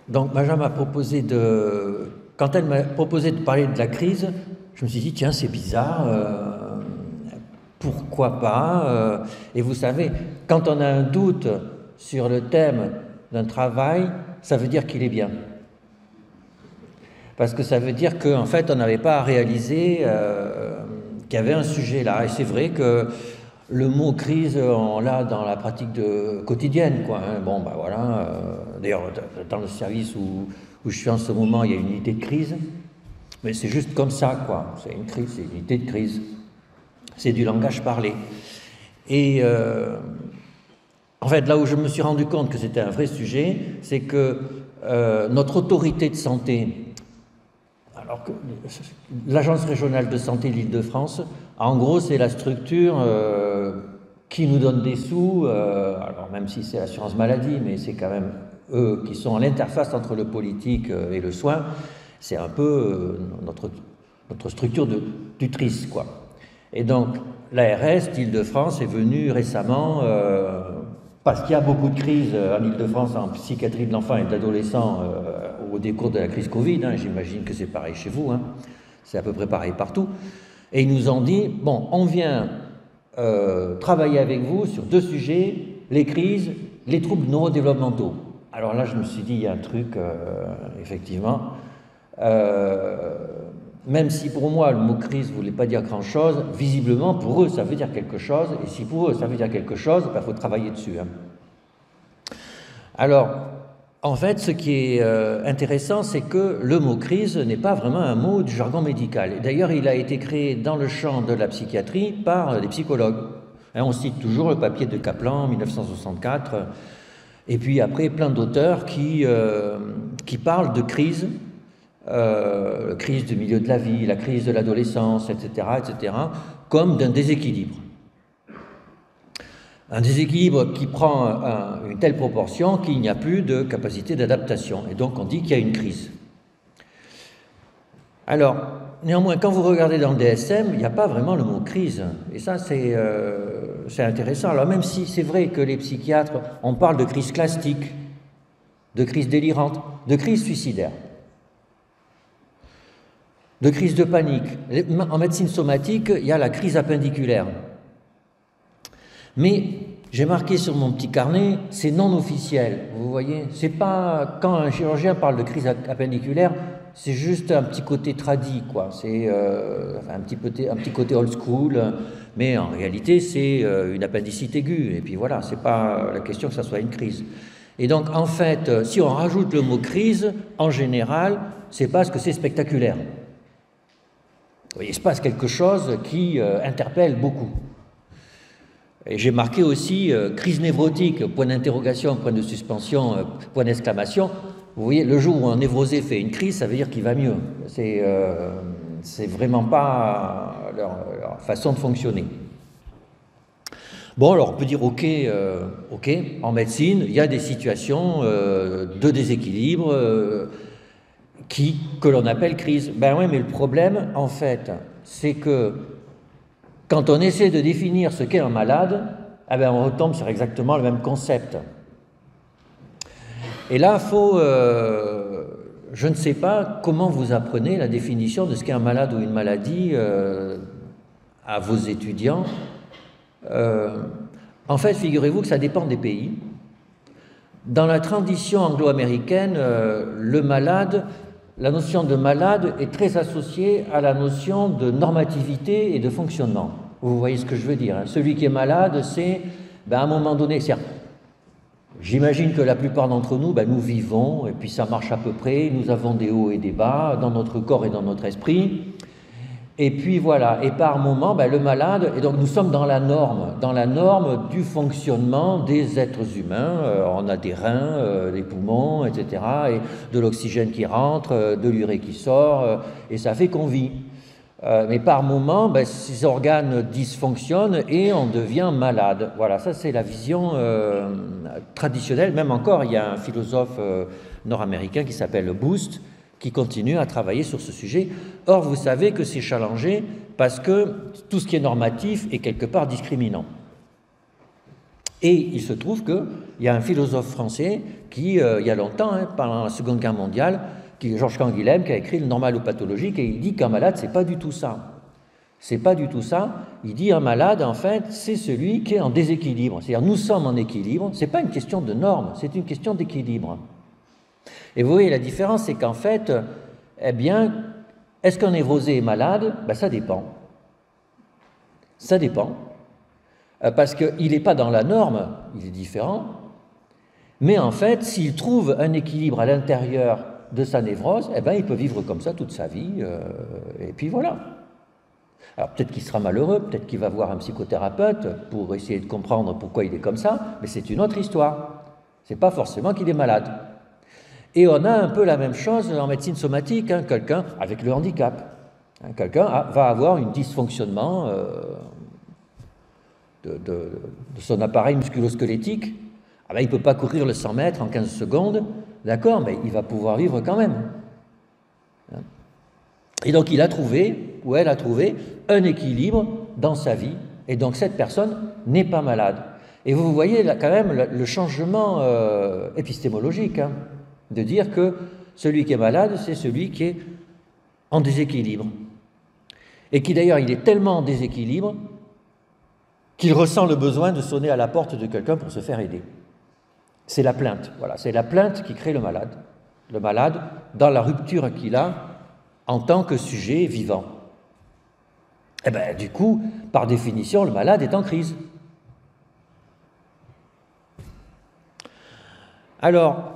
Donc Benjamin m'a proposé de... Quand elle m'a proposé de parler de la crise, je me suis dit, tiens, c'est bizarre, pourquoi pas Et vous savez, quand on a un doute sur le thème d'un travail, ça veut dire qu'il est bien. Parce que ça veut dire qu'en fait, on n'avait pas à réaliser qu'il y avait un sujet là. Et c'est vrai que le mot crise, on l'a dans la pratique quotidienne, quoi. Hein. Bon, ben voilà. D'ailleurs, dans le service où je suis en ce moment, il y a une unité de crise. Mais c'est juste comme ça, quoi. C'est une crise, c'est une unité de crise. C'est du langage parlé. Et en fait, là où je me suis rendu compte que c'était un vrai sujet, c'est que notre autorité de santé, alors que l'Agence régionale de santé de l'Île-de-France, en gros, c'est la structure qui nous donne des sous, alors même si c'est l'assurance maladie, mais c'est quand même eux qui sont à l'interface entre le politique et le soin, c'est un peu notre structure tutrice, quoi. Et donc, l'ARS d'Île-de-France est venue récemment, parce qu'il y a beaucoup de crises en Île-de-France en psychiatrie de l'enfant et de l'adolescent au décours de la crise Covid, hein, j'imagine que c'est pareil chez vous, hein, c'est à peu près pareil partout, et ils nous ont dit, bon, on vient travailler avec vous sur 2 sujets, les crises, les troubles neurodéveloppementaux. Alors là, je me suis dit, il y a un truc, effectivement, même si pour moi le mot crise ne voulait pas dire grand-chose, visiblement pour eux ça veut dire quelque chose, et si pour eux ça veut dire quelque chose, il faut travailler dessus. Hein. Alors, en fait, ce qui est intéressant, c'est que le mot crise n'est pas vraiment un mot du jargon médical. Et d'ailleurs, il a été créé dans le champ de la psychiatrie par des psychologues. Hein, on cite toujours le papier de Kaplan, 1964, et puis après plein d'auteurs qui parlent de crise. La crise du milieu de la vie, la crise de l'adolescence, etc., comme d'un déséquilibre. Un déséquilibre qui prend une telle proportion qu'il n'y a plus de capacité d'adaptation. Et donc on dit qu'il y a une crise. Alors, néanmoins, quand vous regardez dans le DSM, il n'y a pas vraiment le mot crise. Et ça, c'est intéressant. Alors même si c'est vrai que les psychiatres, on parle de crise clastique, de crise délirante, de crise suicidaire, de crise de panique. En médecine somatique, il y a la crise appendiculaire. Mais j'ai marqué sur mon petit carnet, c'est non officiel, vous voyez. C'est pas, quand un chirurgien parle de crise appendiculaire, c'est juste un petit côté tradit, quoi. C'est un petit côté old school, mais en réalité, c'est une appendicite aiguë. Et puis voilà, c'est pas la question que ça soit une crise. Et donc, en fait, si on rajoute le mot crise, en général, c'est parce que c'est spectaculaire. Il se passe quelque chose qui interpelle beaucoup. Et j'ai marqué aussi crise névrotique, point d'interrogation, point de suspension, point d'exclamation. Vous voyez, le jour où un névrosé fait une crise, ça veut dire qu'il va mieux. C'est vraiment pas leur façon de fonctionner. Bon, alors on peut dire ok, en médecine, il y a des situations de déséquilibre que l'on appelle crise. Ben oui, mais le problème, en fait, c'est que quand on essaie de définir ce qu'est un malade, eh ben on retombe sur exactement le même concept. Et là, je ne sais pas comment vous apprenez la définition de ce qu'est un malade ou une maladie à vos étudiants. En fait, figurez-vous que ça dépend des pays. Dans la tradition anglo-américaine, la notion de malade est très associée à la notion de normativité et de fonctionnement. Vous voyez ce que je veux dire, hein. Celui qui est malade, c'est, à un moment donné, j'imagine que la plupart d'entre nous, nous vivons, et puis ça marche à peu près, nous avons des hauts et des bas dans notre corps et dans notre esprit, et puis voilà, et par moment, le malade, et donc nous sommes dans la norme du fonctionnement des êtres humains. On a des reins, des poumons, etc., et de l'oxygène qui rentre, de l'urée qui sort, et ça fait qu'on vit. Mais par moment, ces organes dysfonctionnent et on devient malade. Voilà, ça c'est la vision traditionnelle. Même encore, il y a un philosophe nord-américain qui s'appelle Boost, qui continue à travailler sur ce sujet. Or, vous savez que c'est challengé parce que tout ce qui est normatif est quelque part discriminant. Et il se trouve qu'il y a un philosophe français qui, il y a longtemps, hein, pendant la Seconde Guerre mondiale, qui est Georges Canguilhem, qui a écrit Le normal ou pathologique, et il dit qu'un malade, c'est pas du tout ça. C'est pas du tout ça. Il dit un malade, en fait, c'est celui qui est en déséquilibre. C'est-à-dire, nous sommes en équilibre. C'est pas une question de normes, c'est une question d'équilibre. Et vous voyez, la différence, c'est qu'en fait, eh bien, est-ce qu'un névrosé est malade? Ben, ça dépend. Ça dépend. Parce qu'il n'est pas dans la norme, il est différent. Mais en fait, s'il trouve un équilibre à l'intérieur de sa névrose, eh ben, il peut vivre comme ça toute sa vie. Et puis voilà. Alors peut-être qu'il sera malheureux, peut-être qu'il va voir un psychothérapeute pour essayer de comprendre pourquoi il est comme ça, mais c'est une autre histoire. Ce n'est pas forcément qu'il est malade. Et on a un peu la même chose en médecine somatique, hein, quelqu'un avec le handicap. Hein, quelqu'un va avoir un dysfonctionnement de son appareil musculo-squelettique. Ah ben, il ne peut pas courir le 100 mètres en 15 secondes, d'accord, mais il va pouvoir vivre quand même. Hein. Et donc il a trouvé, ou elle a trouvé, un équilibre dans sa vie, et donc cette personne n'est pas malade. Et vous voyez là, quand même le changement épistémologique, hein, de dire que celui qui est malade, c'est celui qui est en déséquilibre. Et qui d'ailleurs, il est tellement en déséquilibre qu'il ressent le besoin de sonner à la porte de quelqu'un pour se faire aider. C'est la plainte, voilà, c'est la plainte qui crée le malade. Le malade, dans la rupture qu'il a en tant que sujet vivant. Et bien, du coup, par définition, le malade est en crise. Alors,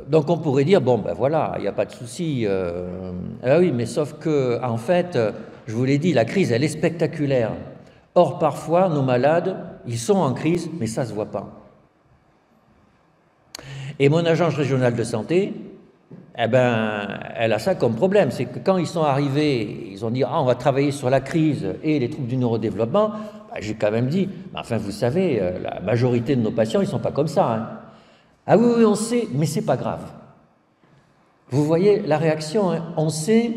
donc on pourrait dire, bon, ben voilà, il n'y a pas de souci. Ah oui, mais sauf que, en fait, je vous l'ai dit, la crise, elle est spectaculaire. Or, parfois, nos malades, ils sont en crise, mais ça ne se voit pas. Et mon agence régionale de santé, eh ben, elle a ça comme problème, c'est que quand ils sont arrivés, ils ont dit, ah, on va travailler sur la crise et les troubles du neurodéveloppement, ben, j'ai quand même dit, enfin, vous savez, la majorité de nos patients, ils ne sont pas comme ça, hein. Ah oui, oui, on sait, mais c'est pas grave. Vous voyez la réaction, hein, on sait,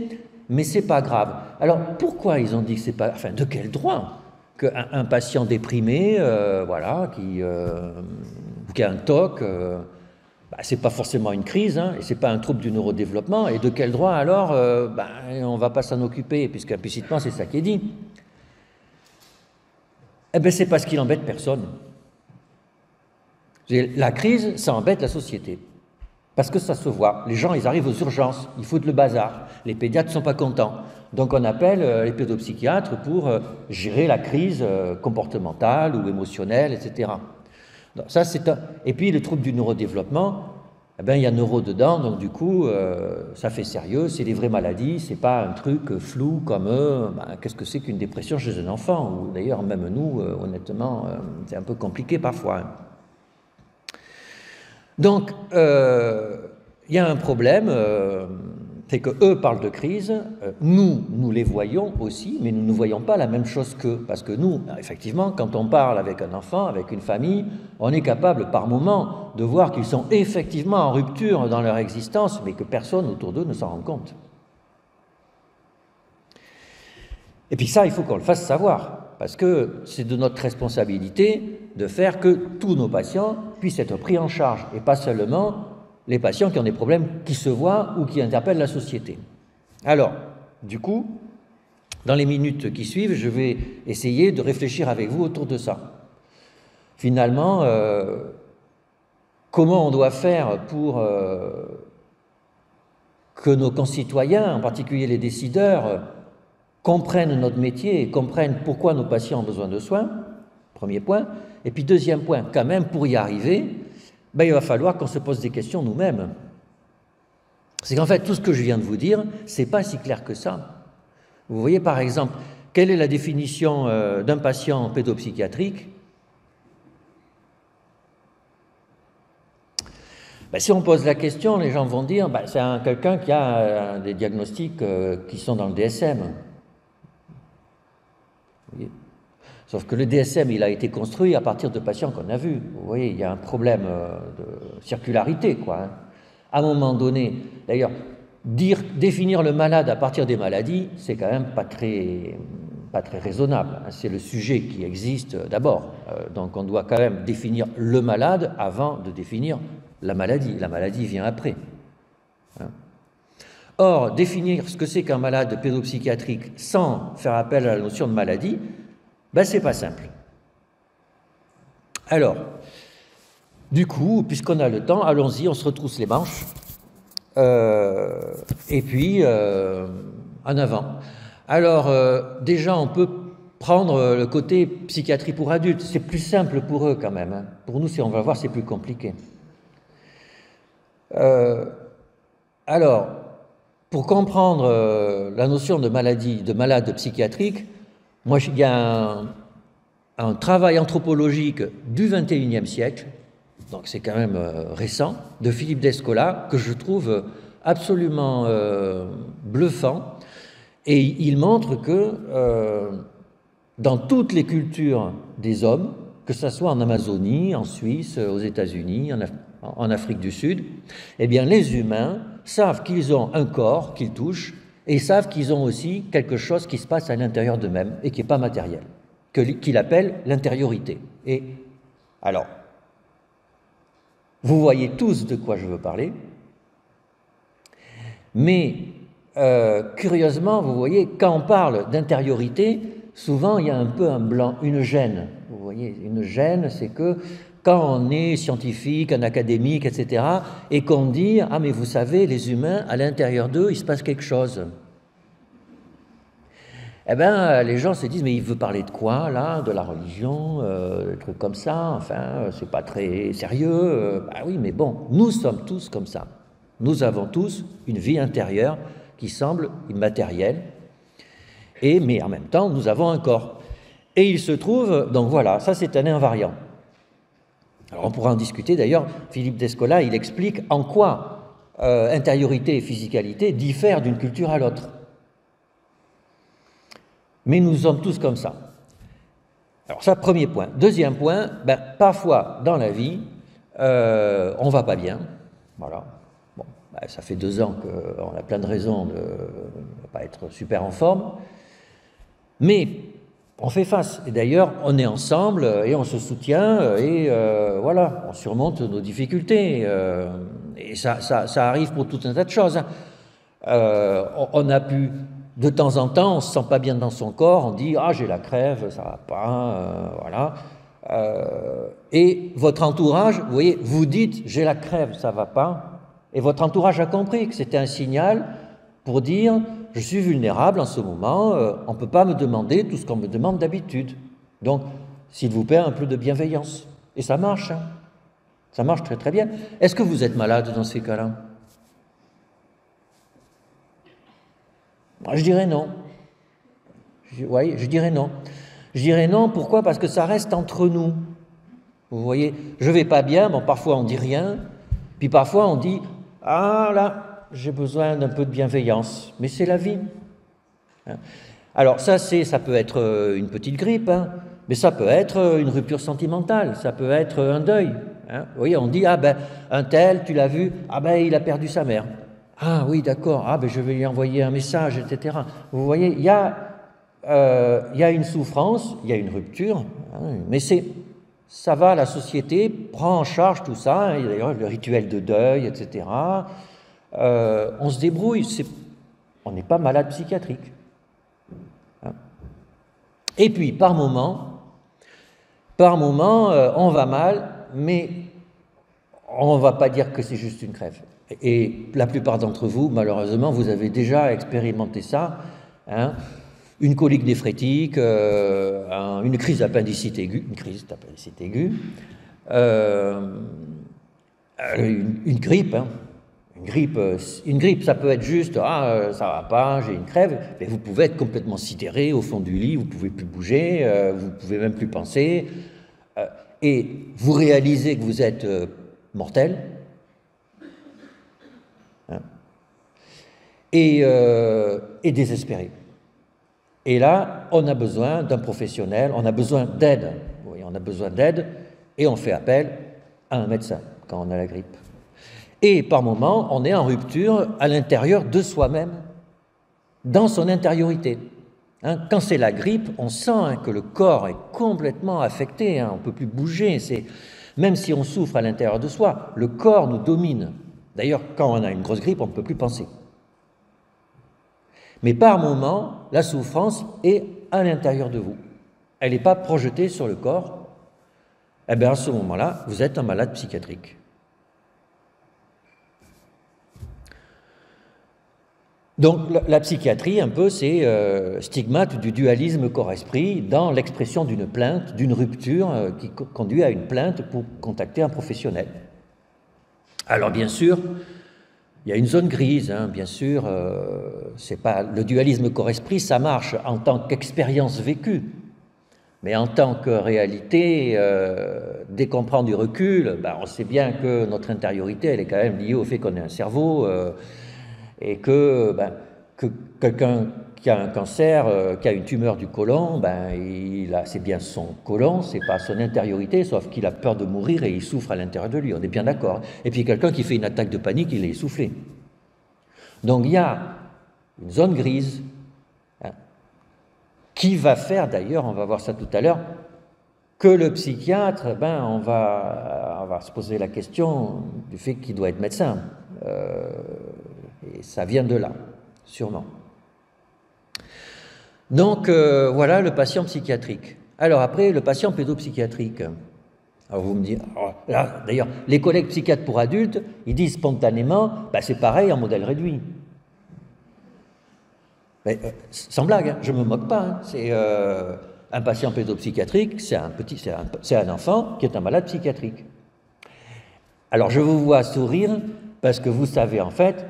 mais c'est pas grave. Alors, pourquoi ils ont dit que c'est pas... Enfin, de quel droit qu'un patient déprimé, voilà, qui a un TOC, bah, c'est pas forcément une crise, hein, et c'est pas un trouble du neurodéveloppement, et de quel droit alors, bah, on va pas s'en occuper, puisqu'implicitement c'est ça qui est dit. Eh bien, c'est parce qu'il embête personne. La crise, ça embête la société. Parce que ça se voit. Les gens, ils arrivent aux urgences, ils foutent le bazar. Les pédiatres ne sont pas contents. Donc on appelle les pédopsychiatres pour gérer la crise comportementale ou émotionnelle, etc. Donc, ça, c'est un... Et puis le trouble du neurodéveloppement, eh ben, il y a neuro dedans, donc du coup, ça fait sérieux, c'est des vraies maladies, c'est pas un truc flou comme qu'est-ce que c'est qu'une dépression chez un enfant, ou d'ailleurs même nous, honnêtement, c'est un peu compliqué parfois. Hein. Donc, il y a un problème, c'est qu'eux parlent de crise, nous les voyons aussi, mais nous ne voyons pas la même chose qu'eux. Parce que nous, effectivement, quand on parle avec un enfant, avec une famille, on est capable par moment de voir qu'ils sont effectivement en rupture dans leur existence, mais que personne autour d'eux ne s'en rend compte. Et puis ça, il faut qu'on le fasse savoir. Parce que c'est de notre responsabilité de faire que tous nos patients puissent être pris en charge, et pas seulement les patients qui ont des problèmes qui se voient ou qui interpellent la société. Alors, du coup, dans les minutes qui suivent, je vais essayer de réfléchir avec vous autour de ça. Finalement, comment on doit faire pour que nos concitoyens, en particulier les décideurs, comprennent notre métier et comprennent pourquoi nos patients ont besoin de soins, premier point. Et puis deuxième point, quand même, pour y arriver, ben, il va falloir qu'on se pose des questions nous-mêmes. C'est qu'en fait, tout ce que je viens de vous dire, c'est pas si clair que ça. Vous voyez, par exemple, quelle est la définition d'un patient pédopsychiatrique? Ben, si on pose la question, les gens vont dire, ben, c'est quelqu'un qui a des diagnostics qui sont dans le DSM. Sauf que le DSM, il a été construit à partir de patients qu'on a vus. Vous voyez, il y a un problème de circularité, quoi. Hein. À un moment donné, d'ailleurs, définir le malade à partir des maladies, c'est quand même pas très pas très raisonnable. C'est le sujet qui existe d'abord. Donc on doit quand même définir le malade avant de définir la maladie. La maladie vient après. Or, définir ce que c'est qu'un malade pédopsychiatrique sans faire appel à la notion de maladie, ben, c'est pas simple. Alors, du coup, puisqu'on a le temps, allons-y, on se retrousse les manches. Et puis, en avant. Alors, déjà, on peut prendre le côté psychiatrie pour adultes. C'est plus simple pour eux quand même. Hein. Pour nous, si on va voir, c'est plus compliqué. Alors, pour comprendre la notion de maladie, de malade psychiatrique, moi, il y a un travail anthropologique du XXIe siècle, donc c'est quand même récent, de Philippe Descola, que je trouve absolument bluffant, et il montre que dans toutes les cultures des hommes, que ce soit en Amazonie, en Suisse, aux États-Unis, en Afrique du Sud, eh bien les humains savent qu'ils ont un corps qu'ils touchent et savent qu'ils ont aussi quelque chose qui se passe à l'intérieur d'eux-mêmes et qui n'est pas matériel, qu'il appelle l'intériorité. Et alors, vous voyez tous de quoi je veux parler, mais curieusement, vous voyez, quand on parle d'intériorité, souvent il y a un peu un blanc, une gêne. Vous voyez, une gêne, c'est que quand on est scientifique, un académique, etc., et qu'on dit « Ah, mais vous savez, les humains, à l'intérieur d'eux, il se passe quelque chose. » Eh bien, les gens se disent « Mais il veut parler de quoi, là? De la religion, des trucs comme ça, enfin, c'est pas très sérieux. » Ben oui, mais bon, nous sommes tous comme ça. Nous avons tous une vie intérieure qui semble immatérielle, mais en même temps, nous avons un corps. Et il se trouve, donc voilà, ça c'est un invariant. Alors on pourra en discuter, d'ailleurs, Philippe Descola, il explique en quoi intériorité et physicalité diffèrent d'une culture à l'autre. Mais nous sommes tous comme ça. Alors ça, premier point. Deuxième point, ben, parfois dans la vie, on ne va pas bien, voilà. Bon, ben, ça fait 2 ans qu'on a plein de raisons de ne pas être super en forme, mais on fait face, et d'ailleurs on est ensemble et on se soutient et voilà, on surmonte nos difficultés et ça arrive pour tout un tas de choses. On a pu, de temps en temps, on se sent pas bien dans son corps, on dit « Ah, j'ai la crève, ça va pas, voilà. » Et votre entourage, vous voyez, vous dites « J'ai la crève, ça va pas », et votre entourage a compris que c'était un signal pour dire « Je suis vulnérable en ce moment, on ne peut pas me demander tout ce qu'on me demande d'habitude. Donc, s'il vous plaît, un peu de bienveillance. » Et ça marche, hein. Ça marche très très bien. Est-ce que vous êtes malade dans ces cas-là? Moi, je dirais non. Oui, je dirais non. Je dirais non, pourquoi? Parce que ça reste entre nous. Vous voyez, je ne vais pas bien, bon, parfois on ne dit rien, puis parfois on dit « Ah là, j'ai besoin d'un peu de bienveillance. » Mais c'est la vie. Alors ça peut être une petite grippe, hein, mais ça peut être une rupture sentimentale, ça peut être un deuil. Hein. Vous voyez, on dit « Ah ben, un tel, tu l'as vu, ah ben, il a perdu sa mère. » Ah oui, d'accord, ah ben, je vais lui envoyer un message, etc. Vous voyez, il y a une souffrance, il y a une rupture, hein, mais ça va, la société prend en charge tout ça, hein, il y a d'ailleurs le rituel de deuil, etc. On se débrouille, on n'est pas malade psychiatrique. Hein. Et puis, par moment, on va mal, mais on ne va pas dire que c'est juste une crève. Et la plupart d'entre vous, malheureusement, vous avez déjà expérimenté ça, hein, une colique néphrétique, une crise d'appendicite aiguë, une grippe, hein. Une grippe, ça peut être juste « Ah, ça va pas, j'ai une crève », mais vous pouvez être complètement sidéré au fond du lit, vous ne pouvez plus bouger, vous ne pouvez même plus penser, et vous réalisez que vous êtes mortel, hein, et désespéré. Et là, on a besoin d'un professionnel, on a besoin d'aide. Oui, on a besoin d'aide, et on fait appel à un médecin quand on a la grippe. Et par moments, on est en rupture à l'intérieur de soi-même, dans son intériorité. Hein, quand c'est la grippe, on sent hein, que le corps est complètement affecté, hein, on ne peut plus bouger. Même si on souffre à l'intérieur de soi, le corps nous domine. D'ailleurs, quand on a une grosse grippe, on ne peut plus penser. Mais par moments, la souffrance est à l'intérieur de vous. Elle n'est pas projetée sur le corps. Eh bien, à ce moment-là, vous êtes un malade psychiatrique. Donc la psychiatrie, un peu, c'est stigmate du dualisme corps-esprit dans l'expression d'une plainte, d'une rupture qui conduit à une plainte pour contacter un professionnel. Alors bien sûr, il y a une zone grise, hein, bien sûr, c'est pas le dualisme corps-esprit, ça marche en tant qu'expérience vécue, mais en tant que réalité, dès qu'on prend du recul, ben, on sait bien que notre intériorité, elle est quand même liée au fait qu'on ait un cerveau. Et que quelqu'un qui a un cancer, qui a une tumeur du côlon, c'est bien son côlon, c'est pas son intériorité, sauf qu'il a peur de mourir et il souffre à l'intérieur de lui, on est bien d'accord. Et puis quelqu'un qui fait une attaque de panique, il est essoufflé. Donc il y a une zone grise, hein, qui va faire d'ailleurs, on va voir ça tout à l'heure, que le psychiatre, on va se poser la question du fait qu'il doit être médecin. Et ça vient de là, sûrement. Donc, voilà le patient psychiatrique. Alors après, le patient pédopsychiatrique. Alors vous me dites, là, d'ailleurs, les collègues psychiatres pour adultes, ils disent spontanément, c'est pareil en modèle réduit. Mais, sans blague, hein, je ne me moque pas. Hein, c'est un patient pédopsychiatrique, c'est un enfant qui est un malade psychiatrique. Alors je vous vois sourire parce que vous savez en fait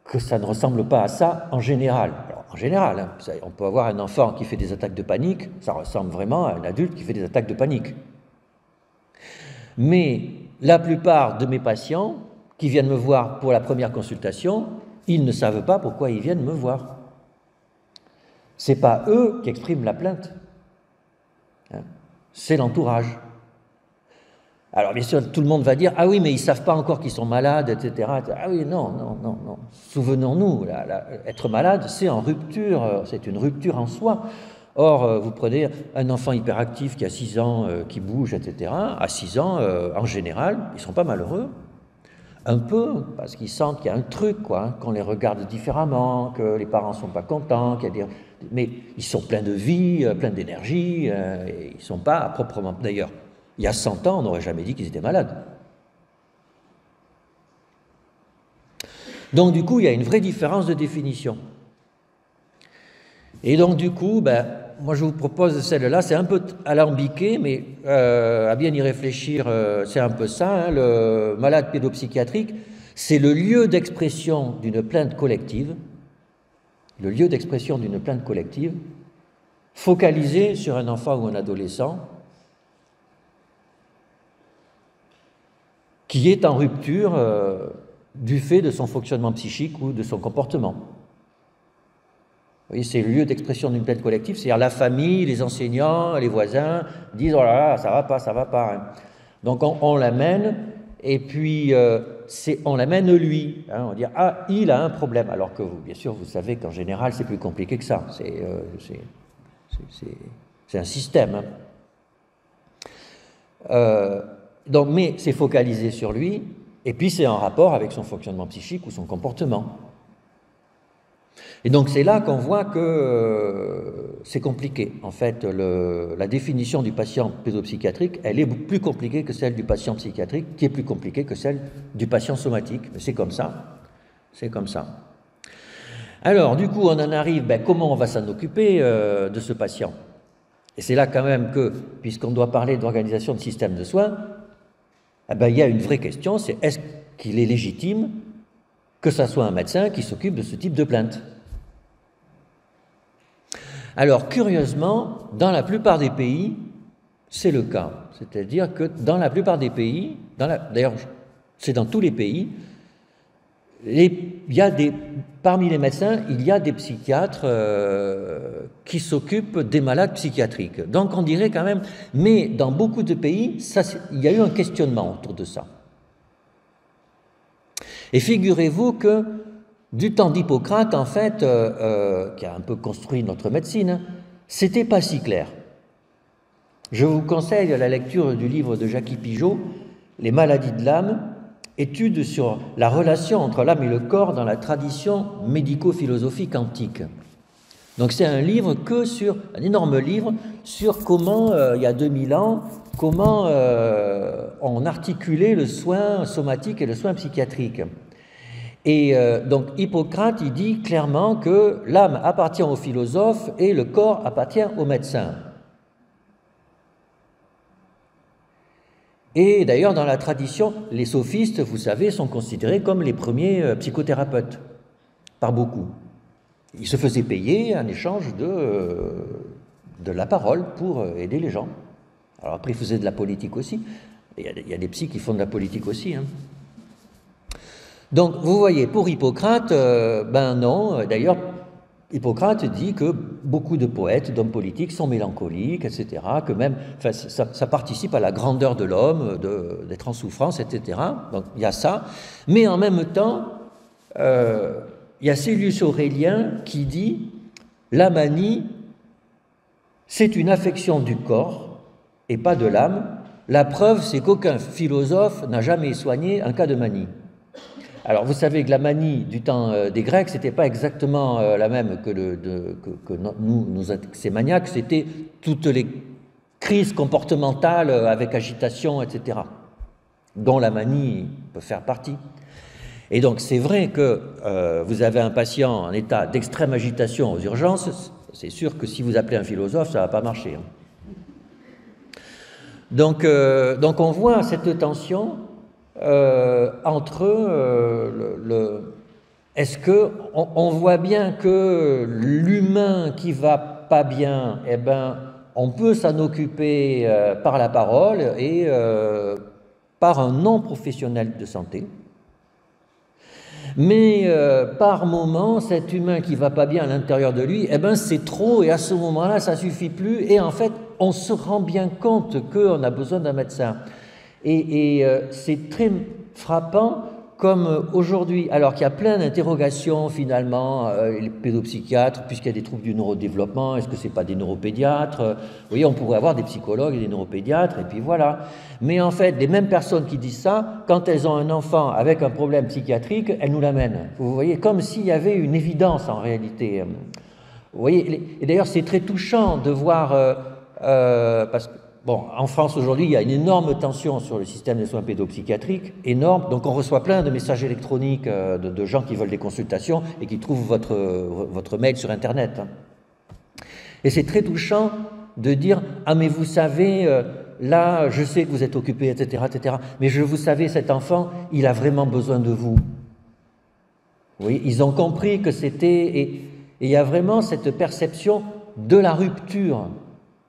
que ça ne ressemble pas à ça en général. Alors, en général, hein, on peut avoir un enfant qui fait des attaques de panique, ça ressemble vraiment à un adulte qui fait des attaques de panique. Mais la plupart de mes patients qui viennent me voir pour la première consultation, ils ne savent pas pourquoi ils viennent me voir. Ce n'est pas eux qui expriment la plainte, hein, c'est l'entourage. Alors bien sûr, tout le monde va dire « Ah oui, mais ils ne savent pas encore qu'ils sont malades, etc. » Ah oui, non. Souvenons-nous, être malade, c'est en rupture, c'est une rupture en soi. Or, vous prenez un enfant hyperactif qui a 6 ans, qui bouge, etc. À 6 ans, en général, ils ne sont pas malheureux. Un peu, parce qu'ils sentent qu'il y a un truc, quoi, qu'on les regarde différemment, que les parents ne sont pas contents, mais ils sont pleins de vie, pleins d'énergie, et ils ne sont pas proprement... D'ailleurs, il y a 100 ans, on n'aurait jamais dit qu'ils étaient malades. Donc du coup, il y a une vraie différence de définition. Et donc du coup, moi je vous propose celle-là, c'est un peu alambiqué, mais à bien y réfléchir, c'est un peu ça, hein, le malade pédopsychiatrique, c'est le lieu d'expression d'une plainte collective, focalisé sur un enfant ou un adolescent, qui est en rupture du fait de son fonctionnement psychique ou de son comportement. Vous voyez, c'est le lieu d'expression d'une plainte collective, c'est-à-dire la famille, les enseignants, les voisins disent « Oh là là, ça va pas hein. ». Donc on l'amène, et puis on l'amène lui. Hein, on dit « Ah, il a un problème », alors que vous, bien sûr, vous savez qu'en général, c'est plus compliqué que ça. C'est un système. Hein. Donc, mais c'est focalisé sur lui, et puis c'est en rapport avec son fonctionnement psychique ou son comportement. Et donc c'est là qu'on voit que c'est compliqué. En fait, la définition du patient pédopsychiatrique, elle est plus compliquée que celle du patient psychiatrique, qui est plus compliquée que celle du patient somatique. Mais c'est comme ça. C'est comme ça. Alors, du coup, on en arrive, comment on va s'en occuper de ce patient? Et c'est là quand même que, puisqu'on doit parler d'organisation de système de soins, il y a une vraie question, c'est est-ce qu'il est légitime que ça soit un médecin qui s'occupe de ce type de plainte? Alors, curieusement, dans la plupart des pays, c'est le cas. C'est-à-dire que dans la plupart des pays, d'ailleurs, c'est dans tous les pays, parmi les médecins, il y a des psychiatres qui s'occupent des malades psychiatriques. Donc on dirait quand même, mais dans beaucoup de pays, il y a eu un questionnement autour de ça. Et figurez-vous que du temps d'Hippocrate, en fait, qui a un peu construit notre médecine, c'était pas si clair. Je vous conseille la lecture du livre de Jackie Pigeot, Les maladies de l'âme, étude sur la relation entre l'âme et le corps dans la tradition médico-philosophique antique. Donc c'est un énorme livre sur comment, il y a 2000 ans, comment on articulait le soin somatique et le soin psychiatrique. Et donc Hippocrate, il dit clairement que l'âme appartient au philosophe et le corps appartient au médecin. Et d'ailleurs, dans la tradition, les sophistes, vous savez, sont considérés comme les premiers psychothérapeutes, par beaucoup. Ils se faisaient payer en échange de la parole pour aider les gens. Alors après, ils faisaient de la politique aussi. Il y a des psys qui font de la politique aussi. Hein. Donc, vous voyez, pour Hippocrate, ben non. D'ailleurs, Hippocrate dit que beaucoup de poètes, d'hommes politiques sont mélancoliques, etc., que même, enfin, ça participe à la grandeur de l'homme, d'être en souffrance, etc. Donc il y a ça. Mais en même temps, il y a Célius Aurélien qui dit « La manie, c'est une affection du corps et pas de l'âme. La preuve, c'est qu'aucun philosophe n'a jamais soigné un cas de manie. » Alors, vous savez que la manie du temps des Grecs, c'était pas exactement la même que ces maniaques, c'était toutes les crises comportementales avec agitation, etc., dont la manie peut faire partie. Et donc, c'est vrai que vous avez un patient en état d'extrême agitation aux urgences, c'est sûr que si vous appelez un philosophe, ça va pas marcher. Hein. Donc, on voit cette tension entre est-ce que on voit bien que l'humain qui va pas bien, eh ben, on peut s'en occuper par la parole et par un non-professionnel de santé. Mais par moment, cet humain qui va pas bien à l'intérieur de lui, eh ben, c'est trop et à ce moment-là, ça suffit plus et en fait, on se rend bien compte qu'on a besoin d'un médecin. Et c'est très frappant comme aujourd'hui, alors qu'il y a plein d'interrogations finalement, les pédopsychiatres, puisqu'il y a des troubles du neurodéveloppement, est-ce que c'est pas des neuropédiatres? Vous voyez, on pourrait avoir des psychologues et des neuropédiatres, et puis voilà. Mais en fait, les mêmes personnes qui disent ça, quand elles ont un enfant avec un problème psychiatrique, elles nous l'amènent. Vous voyez, comme s'il y avait une évidence en réalité. Vous voyez, et d'ailleurs c'est très touchant de voir, parce que bon, en France aujourd'hui, il y a une énorme tension sur le système de soins pédopsychiatriques, énorme. Donc on reçoit plein de messages électroniques de gens qui veulent des consultations et qui trouvent votre mail sur Internet. Et c'est très touchant de dire « Ah mais vous savez, là, je sais que vous êtes occupé, etc., etc. Mais vous savez, cet enfant, il a vraiment besoin de vous. » Oui, ils ont compris que c'était... Et il y a vraiment cette perception de la rupture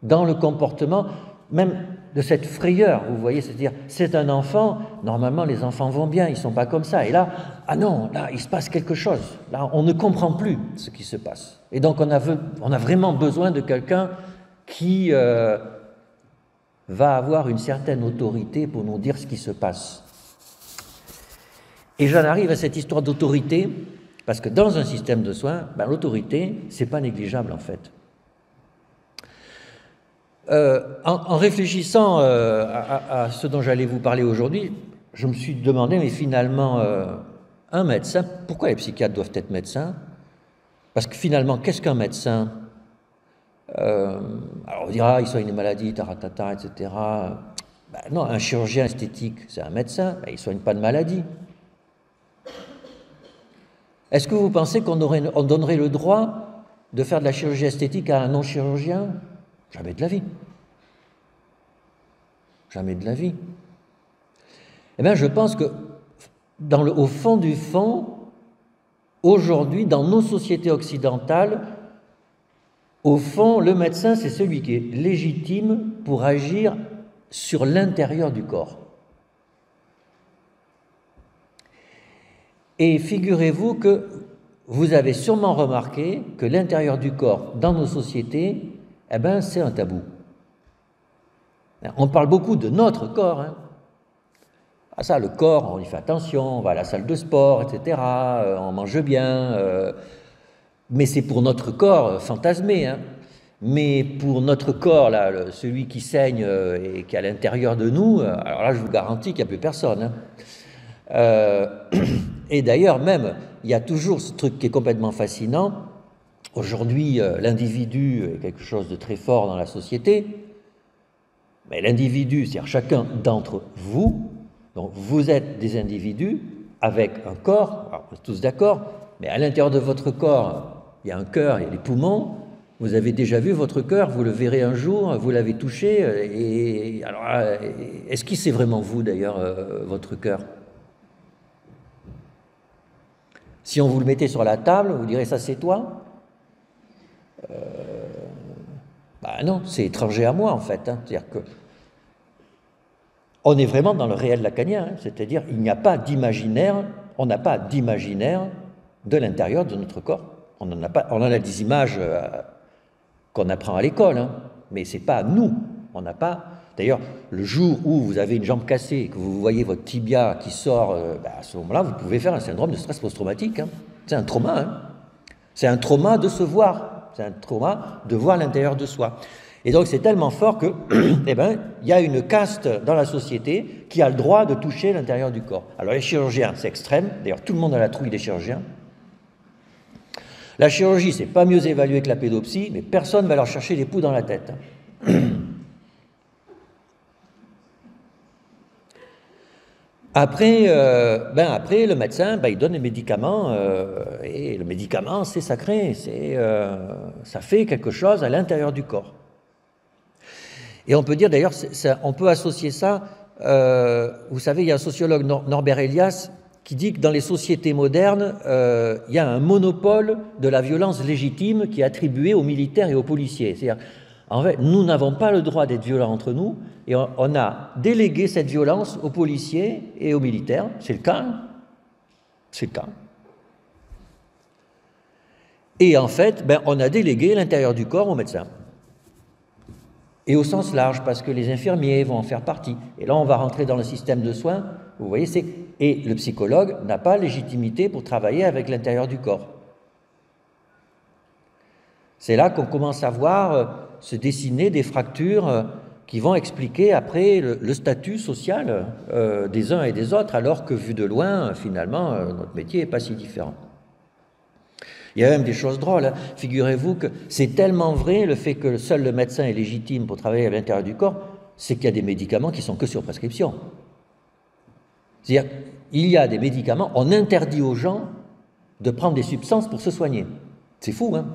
dans le comportement, même de cette frayeur, vous voyez, c'est-à-dire, c'est un enfant, normalement les enfants vont bien, ils ne sont pas comme ça, et là, ah non, là, il se passe quelque chose, là, on ne comprend plus ce qui se passe. Et donc, on a vraiment besoin de quelqu'un qui va avoir une certaine autorité pour nous dire ce qui se passe. Et j'en arrive à cette histoire d'autorité, parce que dans un système de soins, ben, l'autorité, c'est pas négligeable en fait. En réfléchissant à ce dont j'allais vous parler aujourd'hui, je me suis demandé, mais finalement, un médecin, pourquoi les psychiatres doivent être médecins? Parce que finalement, qu'est-ce qu'un médecin? Alors on dira, il soigne une maladie, taratata, etc. Ben non, un chirurgien esthétique, c'est un médecin, ben, il ne soigne pas de maladie. Est-ce que vous pensez qu'on donnerait le droit de faire de la chirurgie esthétique à un non-chirurgien? Jamais de la vie. Jamais de la vie. Eh bien, je pense que, au fond du fond, aujourd'hui, dans nos sociétés occidentales, au fond, le médecin, c'est celui qui est légitime pour agir sur l'intérieur du corps. Et figurez-vous que vous avez sûrement remarqué que l'intérieur du corps, dans nos sociétés, eh ben, c'est un tabou. On parle beaucoup de notre corps. Hein. Ah ça, le corps, on y fait attention, on va à la salle de sport, etc., on mange bien, mais c'est pour notre corps fantasmé. Hein. Mais pour notre corps, là, celui qui saigne et qui est à l'intérieur de nous, alors là, je vous garantis qu'il n'y a plus personne. Hein. Et d'ailleurs, même, il y a toujours ce truc qui est complètement fascinant. Aujourd'hui, l'individu est quelque chose de très fort dans la société, mais l'individu, c'est-à-dire chacun d'entre vous, donc vous êtes des individus avec un corps, alors, on est tous d'accord, mais à l'intérieur de votre corps, il y a un cœur, il y a des poumons. Vous avez déjà vu votre cœur, vous le verrez un jour, vous l'avez touché, et alors, est-ce que c'est vraiment vous d'ailleurs, votre cœur? Si on vous le mettait sur la table, vous direz ça c'est toi? Bah non, c'est étranger à moi en fait. Hein. C'est-à-dire que on est vraiment dans le réel lacanien, hein. C'est-à-dire il n'y a pas d'imaginaire, on n'a pas d'imaginaire de l'intérieur de notre corps. On en a des images qu'on apprend à l'école, hein, mais c'est pas nous. On n'a pas. D'ailleurs, le jour où vous avez une jambe cassée et que vous voyez votre tibia qui sort, à ce moment-là, vous pouvez faire un syndrome de stress post-traumatique. Hein. C'est un trauma. Hein. C'est un trauma de se voir. C'est un trauma de voir l'intérieur de soi. Et donc, c'est tellement fort que, eh ben, il y a une caste dans la société qui a le droit de toucher l'intérieur du corps. Alors, les chirurgiens, c'est extrême. D'ailleurs, tout le monde a la trouille des chirurgiens. La chirurgie, c'est pas mieux évalué que la pédopsie, mais personne ne va leur chercher des poux dans la tête. Après, le médecin, il donne les médicaments, et le médicament, c'est sacré, ça fait quelque chose à l'intérieur du corps. Et on peut dire d'ailleurs, on peut associer ça, vous savez, il y a un sociologue, Norbert Elias, qui dit que dans les sociétés modernes, il y a un monopole de la violence légitime qui est attribué aux militaires et aux policiers. C'est-à-dire, en fait, nous n'avons pas le droit d'être violents entre nous, et on a délégué cette violence aux policiers et aux militaires. C'est le cas. C'est le cas. Et en fait, on a délégué l'intérieur du corps aux médecins. Et au sens large, parce que les infirmiers vont en faire partie. Et là, on va rentrer dans le système de soins. Vous voyez, et le psychologue n'a pas légitimité pour travailler avec l'intérieur du corps. C'est là qu'on commence à voir se dessiner des fractures qui vont expliquer après le statut social des uns et des autres, alors que vu de loin, finalement, notre métier n'est pas si différent. Il y a même des choses drôles. Hein. Figurez-vous que c'est tellement vrai le fait que seul le médecin est légitime pour travailler à l'intérieur du corps, c'est qu'il y a des médicaments qui sont que sur prescription. C'est-à-dire, il y a des médicaments, on interdit aux gens de prendre des substances pour se soigner. C'est fou, hein?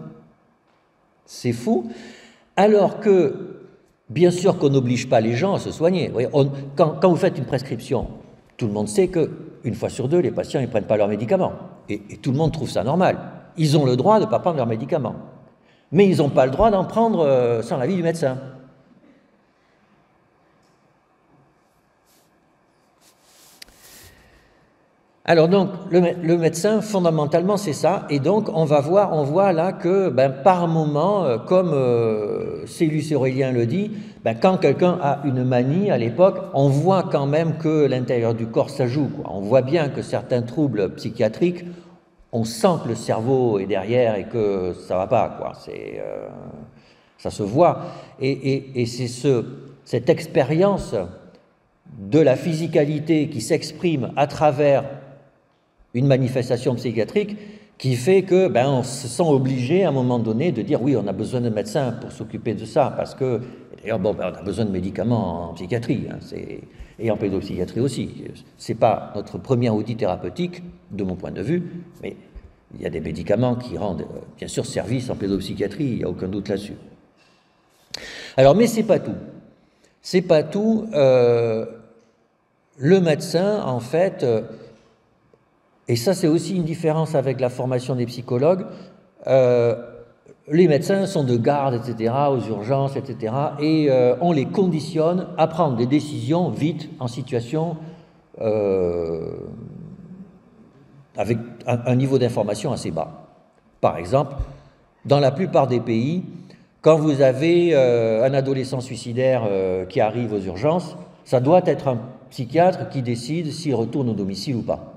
C'est fou. Alors que, bien sûr qu'on n'oblige pas les gens à se soigner. Vous voyez, quand vous faites une prescription, tout le monde sait qu'une fois sur deux, les patients ne prennent pas leurs médicaments. Et tout le monde trouve ça normal. Ils ont le droit de ne pas prendre leurs médicaments. Mais ils n'ont pas le droit d'en prendre sans l'avis du médecin. Alors donc, le médecin, fondamentalement, c'est ça. Et donc, on voit là que, par moment, comme Célus Aurélien le dit, quand quelqu'un a une manie, à l'époque, on voit quand même que l'intérieur du corps, ça joue, quoi. On voit bien que certains troubles psychiatriques, on sent que le cerveau est derrière et que ça va pas, quoi. Ça se voit. Et c'est cette expérience de la physicalité qui s'exprime à travers une manifestation psychiatrique qui fait que on se sent obligé à un moment donné de dire oui, on a besoin de médecins pour s'occuper de ça, parce que d'ailleurs on a besoin de médicaments en psychiatrie, hein, et en pédopsychiatrie aussi. C'est pas notre premier outil thérapeutique de mon point de vue, mais il y a des médicaments qui rendent bien sûr service en pédopsychiatrie, il n'y a aucun doute là-dessus. Alors, mais c'est pas tout. C'est pas tout. Le médecin, en fait, et ça c'est aussi une différence avec la formation des psychologues, les médecins sont de garde, etc., aux urgences, etc., et on les conditionne à prendre des décisions vite, en situation avec un niveau d'information assez bas. Par exemple, dans la plupart des pays, quand vous avez un adolescent suicidaire qui arrive aux urgences, ça doit être un psychiatre qui décide s'il retourne au domicile ou pas.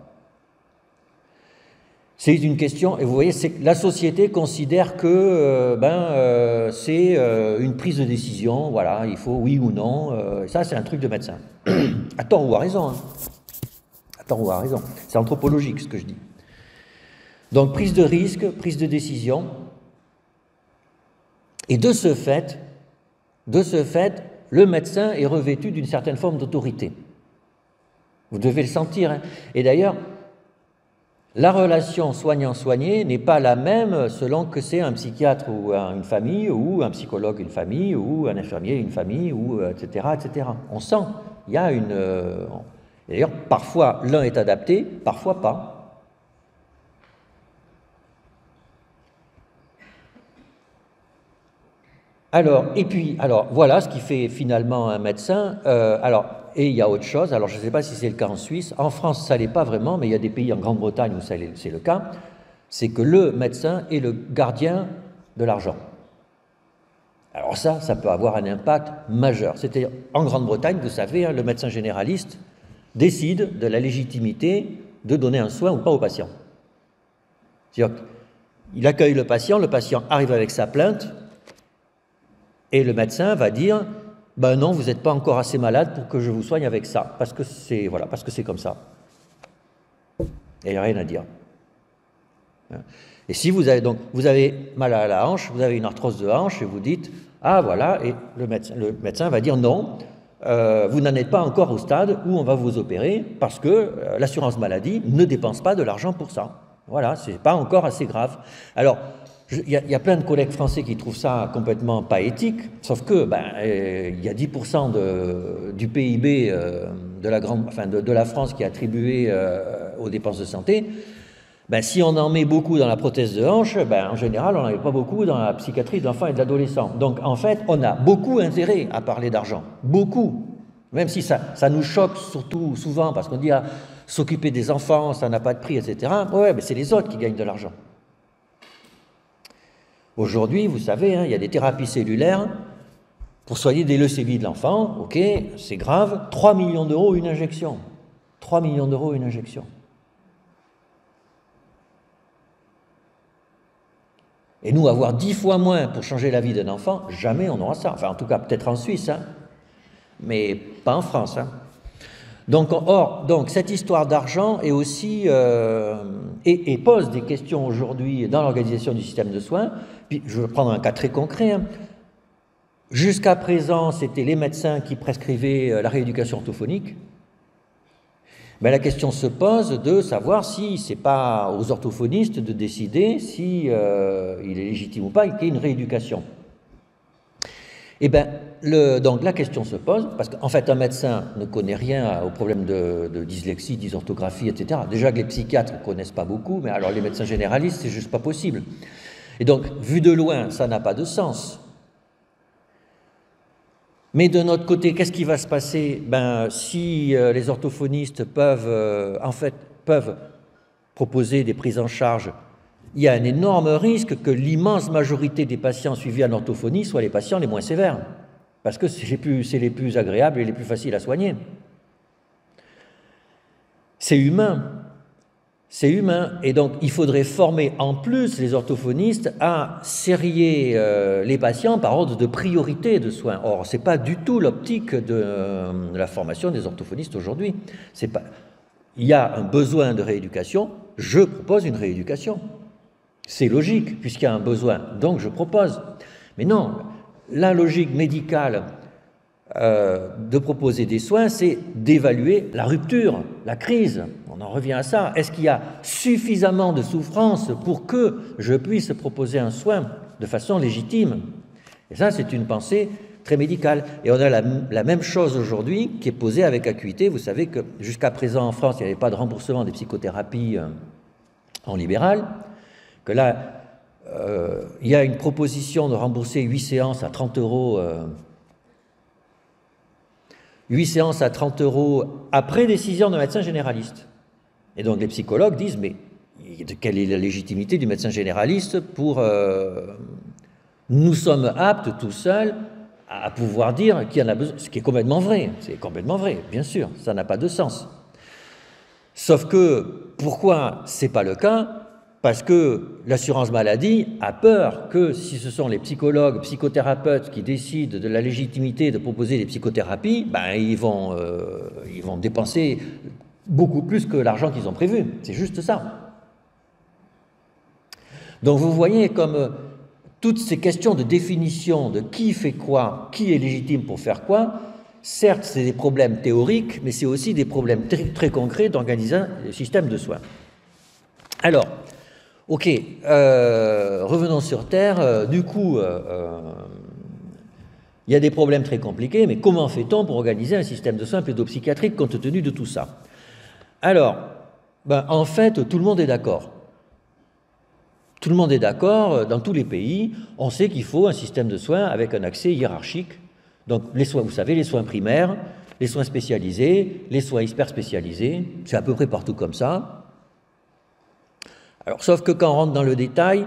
C'est une question, et vous voyez, la société considère que c'est une prise de décision, voilà, il faut oui ou non, ça c'est un truc de médecin. À tort ou à raison, hein. À tort ou à raison, c'est anthropologique ce que je dis. Donc prise de risque, prise de décision, et de ce fait, le médecin est revêtu d'une certaine forme d'autorité. Vous devez le sentir, hein. Et d'ailleurs, la relation soignant-soigné n'est pas la même selon que c'est un psychiatre ou une famille, ou un psychologue une famille, ou un infirmier une famille, ou etc., etc. On sent, il y a une... D'ailleurs, parfois l'un est adapté, parfois pas. Alors, voilà ce qui fait finalement un médecin. Et il y a autre chose, alors je ne sais pas si c'est le cas en Suisse, en France ça ne l'est pas vraiment, mais il y a des pays en Grande-Bretagne où c'est le cas, c'est que le médecin est le gardien de l'argent. Alors ça peut avoir un impact majeur. C'est-à-dire, en Grande-Bretagne, vous savez, hein, le médecin généraliste décide de la légitimité de donner un soin ou pas au patient. C'est-à-dire qu'il accueille le patient arrive avec sa plainte, et le médecin va dire... Ben non, vous n'êtes pas encore assez malade pour que je vous soigne avec ça, parce que c'est comme ça. Il n'y a rien à dire. Et si vous avez mal à la hanche, vous avez une arthrose de hanche, et vous dites, ah voilà, et le médecin va dire non, vous n'en êtes pas encore au stade où on va vous opérer, parce que l'assurance maladie ne dépense pas de l'argent pour ça. Voilà, c'est pas encore assez grave. Alors, il y a plein de collègues français qui trouvent ça complètement pas éthique, sauf que il y a 10% du PIB de la France qui est attribué aux dépenses de santé. Si on en met beaucoup dans la prothèse de hanche, en général, on n'en met pas beaucoup dans la psychiatrie de l'enfant et de l'adolescent. Donc, en fait, on a beaucoup intérêt à parler d'argent. Beaucoup. Même si ça nous choque surtout souvent, parce qu'on dit s'occuper des enfants, ça n'a pas de prix, etc. Ouais, mais c'est les autres qui gagnent de l'argent. Aujourd'hui, vous savez, hein, il y a des thérapies cellulaires pour soigner des leucémies de l'enfant. Ok, c'est grave. 3 millions d'euros une injection. 3 millions d'euros une injection. Et nous, avoir 10 fois moins pour changer la vie d'un enfant, jamais on aura ça. Enfin, en tout cas, peut-être en Suisse, hein, mais pas en France. Hein. Donc, cette histoire d'argent est aussi et pose des questions aujourd'hui dans l'organisation du système de soins. Puis, je vais prendre un cas très concret. Hein. Jusqu'à présent, c'était les médecins qui prescrivaient la rééducation orthophonique. Mais la question se pose de savoir si c'est pas aux orthophonistes de décider si il est légitime ou pas qu'il y ait une rééducation. Donc la question se pose, parce qu'en fait un médecin ne connaît rien au problème de dyslexie, dysorthographie, etc. Déjà que les psychiatres ne connaissent pas beaucoup, mais alors les médecins généralistes, c'est juste pas possible. Et donc, vu de loin, ça n'a pas de sens. Mais de notre côté, qu'est-ce qui va se passer? Si les orthophonistes peuvent proposer des prises en charge, il y a un énorme risque que l'immense majorité des patients suivis en orthophonie soient les patients les moins sévères, parce que c'est les plus agréables et les plus faciles à soigner. C'est humain. C'est humain, et donc il faudrait former en plus les orthophonistes à sérier les patients par ordre de priorité de soins. Or, ce n'est pas du tout l'optique de la formation des orthophonistes aujourd'hui. Il y a un besoin de rééducation, je propose une rééducation. C'est logique, puisqu'il y a un besoin, donc je propose. Mais non, la logique médicale de proposer des soins, c'est d'évaluer la rupture, la crise. On en revient à ça. Est-ce qu'il y a suffisamment de souffrance pour que je puisse proposer un soin de façon légitime? Et ça, c'est une pensée très médicale. Et on a la même chose aujourd'hui qui est posée avec acuité. Vous savez que jusqu'à présent en France, il n'y avait pas de remboursement des psychothérapies en libéral, que là, il y a une proposition de rembourser 8 séances à 30 euros 8 séances à 30 euros après décision d'un médecin généraliste. Et donc les psychologues disent, mais quelle est la légitimité du médecin généraliste pour... nous sommes aptes tout seuls à pouvoir dire qu'il y en a besoin, ce qui est complètement vrai, c'est complètement vrai, bien sûr, ça n'a pas de sens. Sauf que, pourquoi c'est pas le cas? parce que l'assurance maladie a peur que si ce sont les psychologues, psychothérapeutes qui décident de la légitimité de proposer des psychothérapies, ben ils vont dépenser beaucoup plus que l'argent qu'ils ont prévu. C'est juste ça. Donc vous voyez comme toutes ces questions de définition de qui fait quoi, qui est légitime pour faire quoi, certes c'est des problèmes théoriques, mais c'est aussi des problèmes très, très concrets d'organiser un système de soins. Alors, ok, revenons sur Terre. Du coup, il y a des problèmes très compliqués, mais comment fait-on pour organiser un système de soins pédopsychiatrique compte tenu de tout ça? Alors, en fait, tout le monde est d'accord. Tout le monde est d'accord, dans tous les pays, on sait qu'il faut un système de soins avec un accès hiérarchique. Donc, les soins, vous savez, les soins primaires, les soins spécialisés, les soins hyper spécialisés, c'est à peu près partout comme ça. Alors, sauf que quand on rentre dans le détail,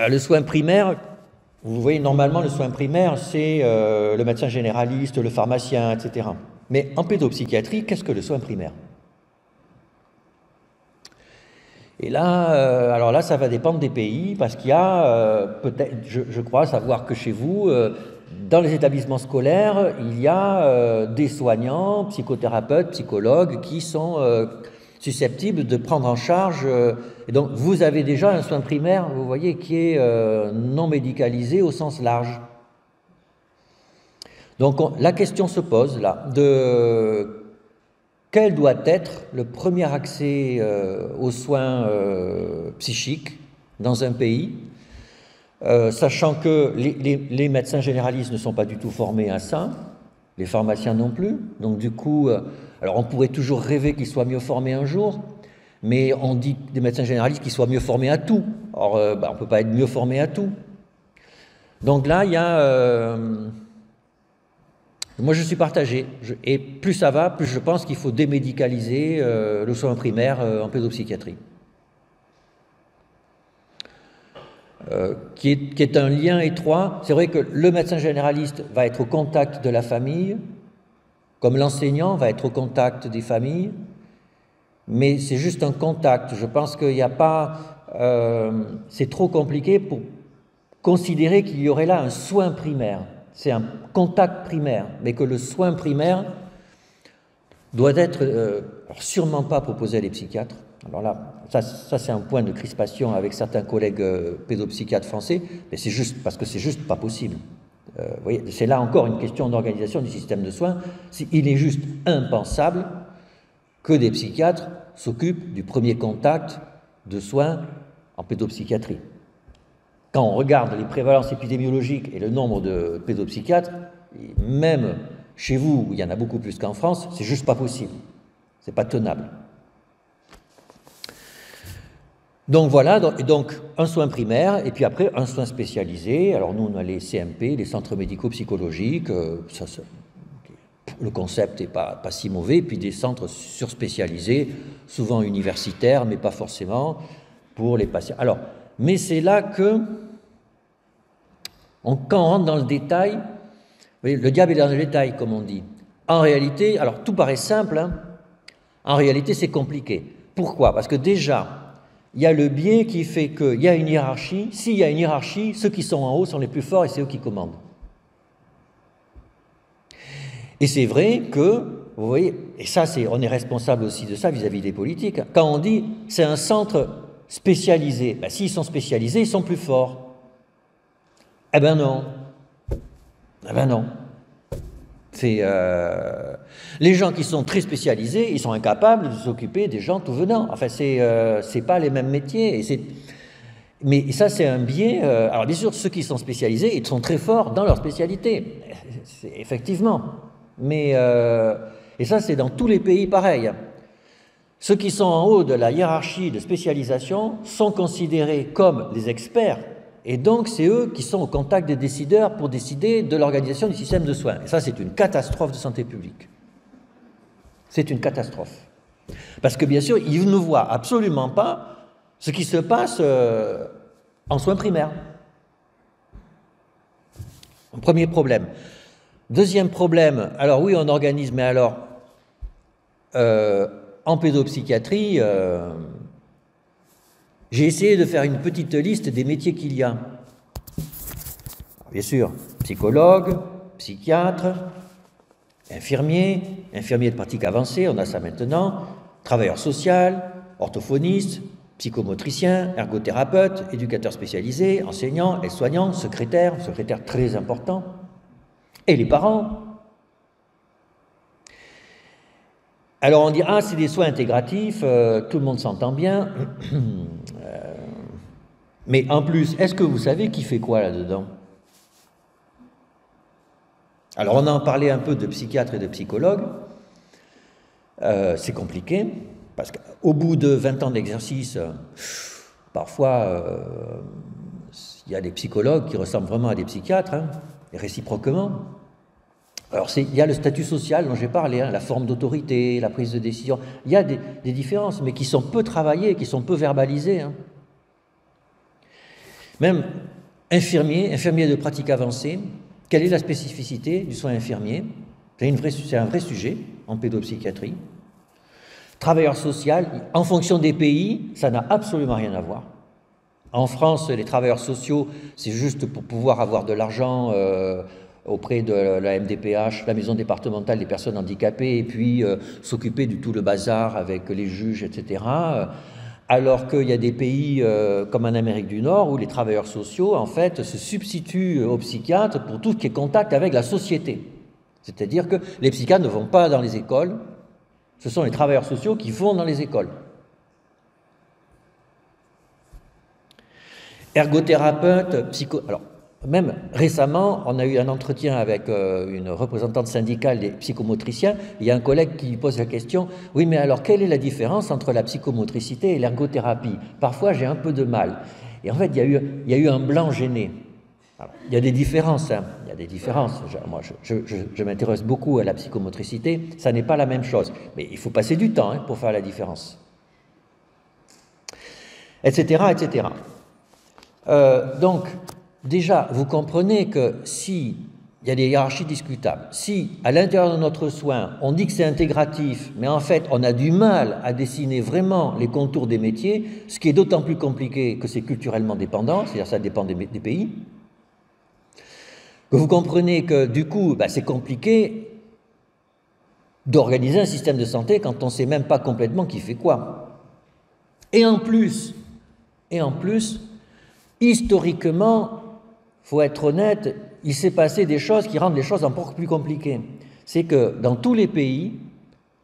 le soin primaire, vous voyez, normalement, le soin primaire, c'est le médecin généraliste, le pharmacien, etc. Mais en pédopsychiatrie, qu'est-ce que le soin primaire? Et là, alors là, ça va dépendre des pays, parce qu'il y a, peut-être, je crois savoir que chez vous, dans les établissements scolaires, il y a des soignants, psychothérapeutes, psychologues, qui sont susceptibles de prendre en charge. Et donc, vous avez déjà un soin primaire, vous voyez, qui est non médicalisé au sens large. Donc, la question se pose là, de quel doit être le premier accès aux soins psychiques dans un pays, sachant que les médecins généralistes ne sont pas du tout formés à ça, les pharmaciens non plus. Donc du coup, alors on pourrait toujours rêver qu'ils soient mieux formés un jour, mais on dit des médecins généralistes qu'ils soient mieux formés à tout. Or, on ne peut pas être mieux formé à tout. Donc là, il y a... moi, je suis partagé. Et plus ça va, plus je pense qu'il faut démédicaliser le soin primaire en pédopsychiatrie. Qui est un lien étroit. C'est vrai que le médecin généraliste va être au contact de la famille, comme l'enseignant va être au contact des familles, mais c'est juste un contact. Je pense qu'il n'y a pas... c'est trop compliqué pour considérer qu'il y aurait là un soin primaire. C'est un contact primaire, mais que le soin primaire doit être sûrement pas proposé à des psychiatres. Alors là, ça c'est un point de crispation avec certains collègues pédopsychiatres français, mais c'est juste parce que c'est juste pas possible. Vous voyez, c'est là encore une question d'organisation du système de soins. Il est juste impensable que des psychiatres s'occupent du premier contact de soins en pédopsychiatrie. Quand on regarde les prévalences épidémiologiques et le nombre de pédopsychiatres, même chez vous, où il y en a beaucoup plus qu'en France, c'est juste pas possible. C'est pas tenable. Donc voilà, donc un soin primaire, et puis après un soin spécialisé. Alors nous, on a les CMP, les centres médico-psychologiques, le concept n'est pas si mauvais, puis des centres surspécialisés, souvent universitaires, mais pas forcément pour les patients. Alors, mais c'est là que, quand on rentre dans le détail, vous voyez, le diable est dans le détail, comme on dit. En réalité, alors tout paraît simple, hein, en réalité c'est compliqué. Pourquoi? Parce que déjà, il y a le biais qui fait qu'il y a une hiérarchie. S'il y a une hiérarchie, ceux qui sont en haut sont les plus forts et c'est eux qui commandent. Et c'est vrai que, vous voyez, et ça, on est responsable aussi de ça vis-à-vis des politiques. Quand on dit c'est un centre spécialisés, ben, s'ils sont spécialisés, ils sont plus forts. Eh ben non. Eh ben non. Les gens qui sont très spécialisés, ils sont incapables de s'occuper des gens tout venant. Enfin, c'est pas les mêmes métiers. Mais ça, c'est un biais. Alors, bien sûr, ceux qui sont spécialisés, ils sont très forts dans leur spécialité. Effectivement. Mais, et ça, c'est dans tous les pays pareil. Ceux qui sont en haut de la hiérarchie de spécialisation sont considérés comme des experts, et donc c'est eux qui sont au contact des décideurs pour décider de l'organisation du système de soins. Et ça, c'est une catastrophe de santé publique. C'est une catastrophe. Parce que bien sûr, ils ne voient absolument pas ce qui se passe en soins primaires. Premier problème. Deuxième problème, alors oui, on organise, mais alors... en pédopsychiatrie, J'ai essayé de faire une petite liste des métiers qu'il y a. Bien sûr, psychologue, psychiatre, infirmier, infirmier de pratique avancée, on a ça maintenant, travailleur social, orthophoniste, psychomotricien, ergothérapeute, éducateur spécialisé, enseignant, aide-soignant, secrétaire très important, et les parents. Alors on dit, ah, c'est des soins intégratifs, tout le monde s'entend bien, mais en plus, est-ce que vous savez qui fait quoi là-dedans? Alors on a en parlé un peu de psychiatre et de psychologue, c'est compliqué, parce qu'au bout de 20 ans d'exercice, parfois il y a des psychologues qui ressemblent vraiment à des psychiatres, hein, et réciproquement. Alors il y a le statut social dont j'ai parlé, hein, la forme d'autorité, la prise de décision, il y a des différences, mais qui sont peu travaillées, qui sont peu verbalisées. Hein. Même infirmier de pratique avancée, quelle est la spécificité du soin infirmier? C'est un vrai sujet en pédopsychiatrie. Travailleur social, en fonction des pays, ça n'a absolument rien à voir. En France, les travailleurs sociaux, c'est juste pour pouvoir avoir de l'argent auprès de la MDPH, la maison départementale des personnes handicapées, et puis s'occuper du tout le bazar avec les juges, etc. Alors qu'il y a des pays comme en Amérique du Nord où les travailleurs sociaux, en fait, se substituent aux psychiatres pour tout ce qui est contact avec la société. C'est-à-dire que les psychiatres ne vont pas dans les écoles, ce sont les travailleurs sociaux qui vont dans les écoles. Ergothérapeute, alors, même récemment, on a eu un entretien avec une représentante syndicale des psychomotriciens. Il y a un collègue qui lui pose la question, oui, mais alors quelle est la différence entre la psychomotricité et l'ergothérapie? Parfois, j'ai un peu de mal. Et en fait, il y a eu un blanc gêné. Alors, il y a des différences, hein. Il y a des différences. Moi, je m'intéresse beaucoup à la psychomotricité. Ça n'est pas la même chose. Mais il faut passer du temps, hein, pour faire la différence. Etc., etc. Donc, déjà, vous comprenez que si il y a des hiérarchies discutables, si à l'intérieur de notre soin, on dit que c'est intégratif, mais en fait, on a du mal à dessiner vraiment les contours des métiers, ce qui est d'autant plus compliqué que c'est culturellement dépendant, c'est-à-dire ça dépend des pays, que vous comprenez que du coup, c'est compliqué d'organiser un système de santé quand on ne sait même pas complètement qui fait quoi. Et en plus, historiquement, il faut être honnête, il s'est passé des choses qui rendent les choses encore plus compliquées. C'est que dans tous les pays,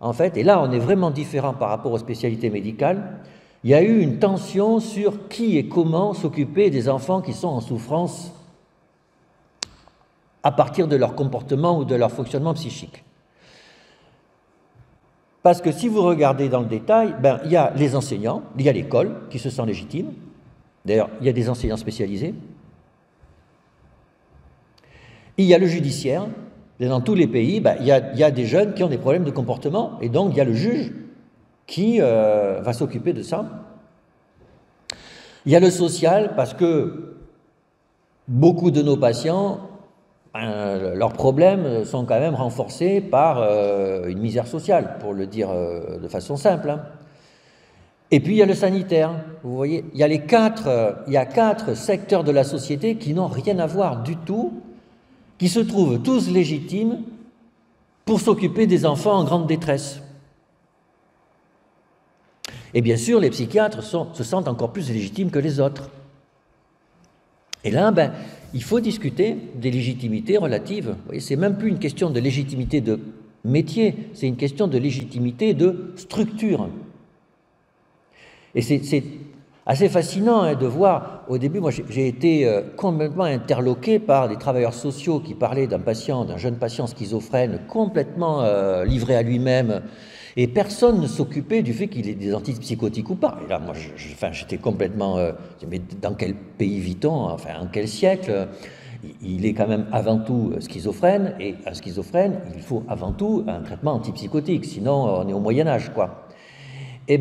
en fait, et là on est vraiment différent par rapport aux spécialités médicales, il y a eu une tension sur qui et comment s'occuper des enfants qui sont en souffrance à partir de leur comportement ou de leur fonctionnement psychique. Parce que si vous regardez dans le détail, il y a les enseignants, il y a l'école qui se sent légitime. D'ailleurs, il y a des enseignants spécialisés. Il y a le judiciaire. Dans tous les pays, il y a des jeunes qui ont des problèmes de comportement, et donc il y a le juge qui va s'occuper de ça. Il y a le social, parce que beaucoup de nos patients, leurs problèmes sont quand même renforcés par une misère sociale, pour le dire de façon simple. Hein. Et puis il y a le sanitaire, vous voyez, il y a quatre secteurs de la société qui n'ont rien à voir du tout, qui se trouvent tous légitimes pour s'occuper des enfants en grande détresse. Et bien sûr, les psychiatres se sentent encore plus légitimes que les autres. Et là, il faut discuter des légitimités relatives. Vous voyez, c'est même plus une question de légitimité de métier, c'est une question de légitimité de structure. Et c'est assez fascinant, hein, de voir, au début, moi j'ai été complètement interloqué par des travailleurs sociaux qui parlaient d'un jeune patient schizophrène complètement livré à lui-même, et personne ne s'occupait du fait qu'il ait des antipsychotiques ou pas. Et là, moi, j'étais complètement... mais dans quel pays vit-on? Enfin, en quel siècle? Il est quand même avant tout schizophrène, et un schizophrène, il faut avant tout un traitement antipsychotique, sinon on est au Moyen-Âge, quoi. Eh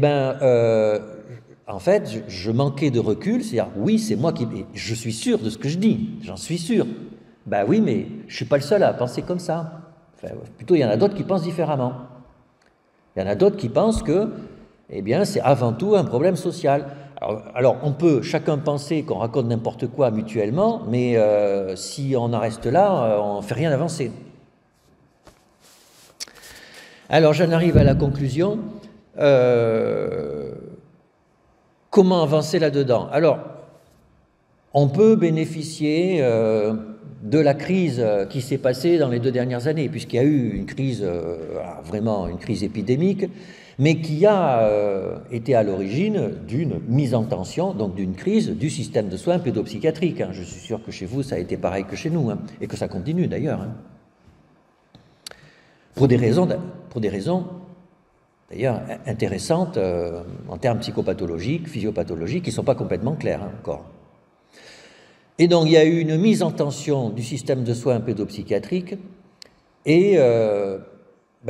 en fait, je manquais de recul, c'est-à-dire, oui, c'est moi qui... Je suis sûr de ce que je dis, j'en suis sûr. Oui, mais je ne suis pas le seul à penser comme ça. Enfin, plutôt, il y en a d'autres qui pensent différemment. Il y en a d'autres qui pensent que, c'est avant tout un problème social. Alors, on peut chacun penser qu'on raconte n'importe quoi mutuellement, mais si on en reste là, on ne fait rien avancer. Alors, j'en arrive à la conclusion. Comment avancer là-dedans? Alors, on peut bénéficier de la crise qui s'est passée dans les 2 dernières années, puisqu'il y a eu une crise, vraiment une crise épidémique, mais qui a été à l'origine d'une mise en tension, donc d'une crise du système de soins pédopsychiatriques. Hein. Je suis sûr que chez vous, ça a été pareil que chez nous, hein, et que ça continue d'ailleurs. Hein. Pour des raisons d'ailleurs intéressantes en termes psychopathologiques, physiopathologiques, qui ne sont pas complètement claires hein, encore. Et donc, il y a eu une mise en tension du système de soins pédopsychiatriques, et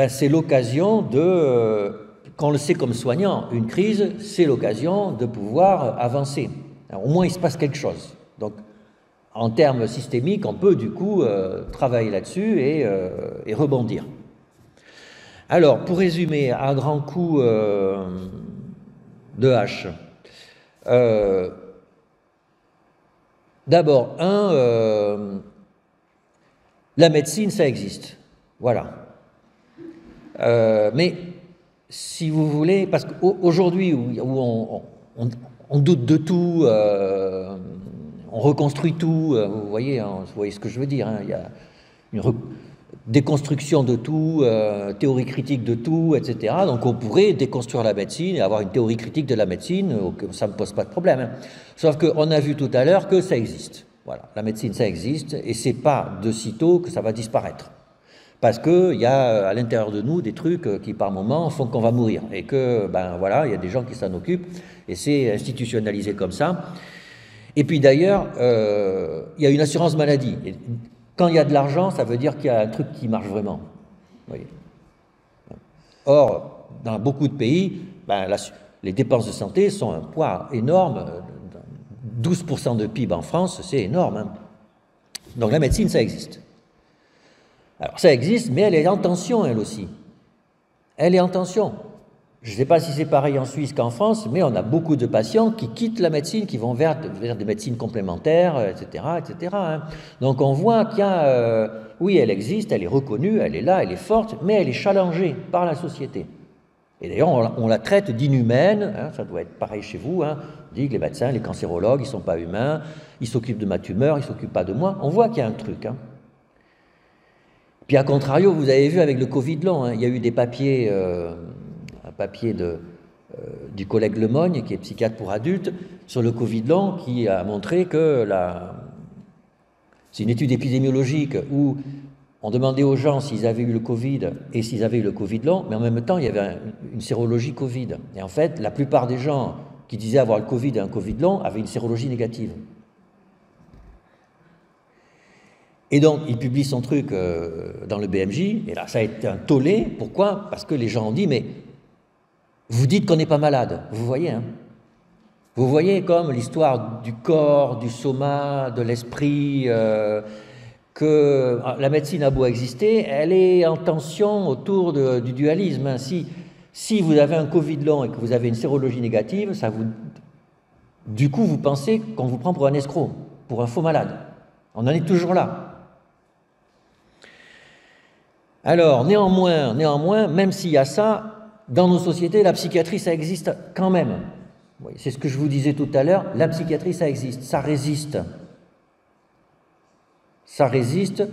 c'est l'occasion de... Quand on le sait comme soignant, une crise, c'est l'occasion de pouvoir avancer. Alors, au moins, il se passe quelque chose. Donc, en termes systémiques, on peut du coup travailler là-dessus et rebondir. Alors, pour résumer, à grands coups de hache, d'abord, la médecine, ça existe. Voilà. Mais... si vous voulez, parce qu'aujourd'hui où on doute de tout, on reconstruit tout, vous voyez ce que je veux dire, hein, il y a une déconstruction de tout, théorie critique de tout, etc. Donc on pourrait déconstruire la médecine et avoir une théorie critique de la médecine, ça ne me pose pas de problème. Hein. Sauf qu'on a vu tout à l'heure que ça existe. Voilà, la médecine, ça existe, et c'est pas de sitôt que ça va disparaître. Parce qu'il y a à l'intérieur de nous des trucs qui, par moment, font qu'on va mourir. Et que, voilà, il y a des gens qui s'en occupent, et c'est institutionnalisé comme ça. Et puis d'ailleurs, il y a une assurance maladie. Et quand il y a de l'argent, ça veut dire qu'il y a un truc qui marche vraiment. Vous voyez. Or, dans beaucoup de pays, les dépenses de santé sont un poids énorme. 12% de PIB en France, c'est énorme. Hein. Donc la médecine, ça existe. Alors ça existe, mais elle est en tension, elle aussi. Elle est en tension. Je ne sais pas si c'est pareil en Suisse qu'en France, mais on a beaucoup de patients qui quittent la médecine, qui vont vers des médecines complémentaires, etc., etc. Hein. Donc on voit qu'il y a... oui, elle existe, elle est reconnue, elle est là, elle est forte, mais elle est challengée par la société. Et d'ailleurs, on la traite d'inhumaine, hein, ça doit être pareil chez vous, hein. On dit que les médecins, les cancérologues, ils ne sont pas humains, ils s'occupent de ma tumeur, ils ne s'occupent pas de moi. On voit qu'il y a un truc. Hein. Puis à contrario, vous avez vu avec le Covid long, hein, il y a eu des papiers, un papier du collègue Lemogne, qui est psychiatre pour adultes, sur le Covid long, qui a montré que c'est une étude épidémiologique où on demandait aux gens s'ils avaient eu le Covid et s'ils avaient eu le Covid long, mais en même temps, il y avait une sérologie Covid. Et en fait, la plupart des gens qui disaient avoir le Covid et un Covid long avaient une sérologie négative. Et donc, il publie son truc dans le BMJ, et là, ça a été un tollé. Pourquoi? Parce que les gens ont dit, mais vous dites qu'on n'est pas malade. Vous voyez, hein? Vous voyez comme l'histoire du corps, du soma, de l'esprit, que la médecine a beau exister, elle est en tension autour du dualisme. Hein. Si vous avez un Covid long et que vous avez une sérologie négative, du coup, vous pensez qu'on vous prend pour un escroc, pour un faux malade. On en est toujours là. Alors, néanmoins, même s'il y a ça, dans nos sociétés, la psychiatrie, ça existe quand même. Oui, c'est ce que je vous disais tout à l'heure, la psychiatrie, ça existe, ça résiste. Ça résiste.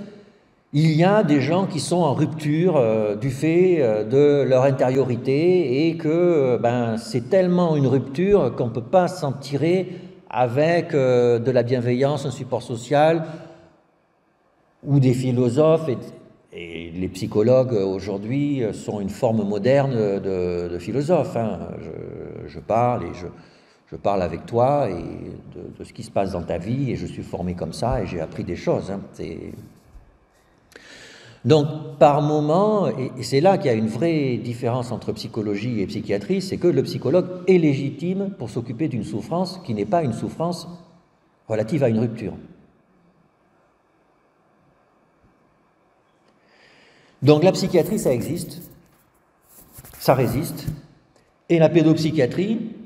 Il y a des gens qui sont en rupture du fait de leur intériorité et que c'est tellement une rupture qu'on ne peut pas s'en tirer avec de la bienveillance, un support social ou des philosophes. Et les psychologues aujourd'hui sont une forme moderne de philosophe. Hein. Je parle et je parle avec toi et de ce qui se passe dans ta vie et je suis formé comme ça et j'ai appris des choses. Hein. Donc, par moment, et c'est là qu'il y a une vraie différence entre psychologie et psychiatrie, c'est que le psychologue est légitime pour s'occuper d'une souffrance qui n'est pas une souffrance relative à une rupture. Donc la psychiatrie, ça existe, ça résiste, et la pédopsychiatrie,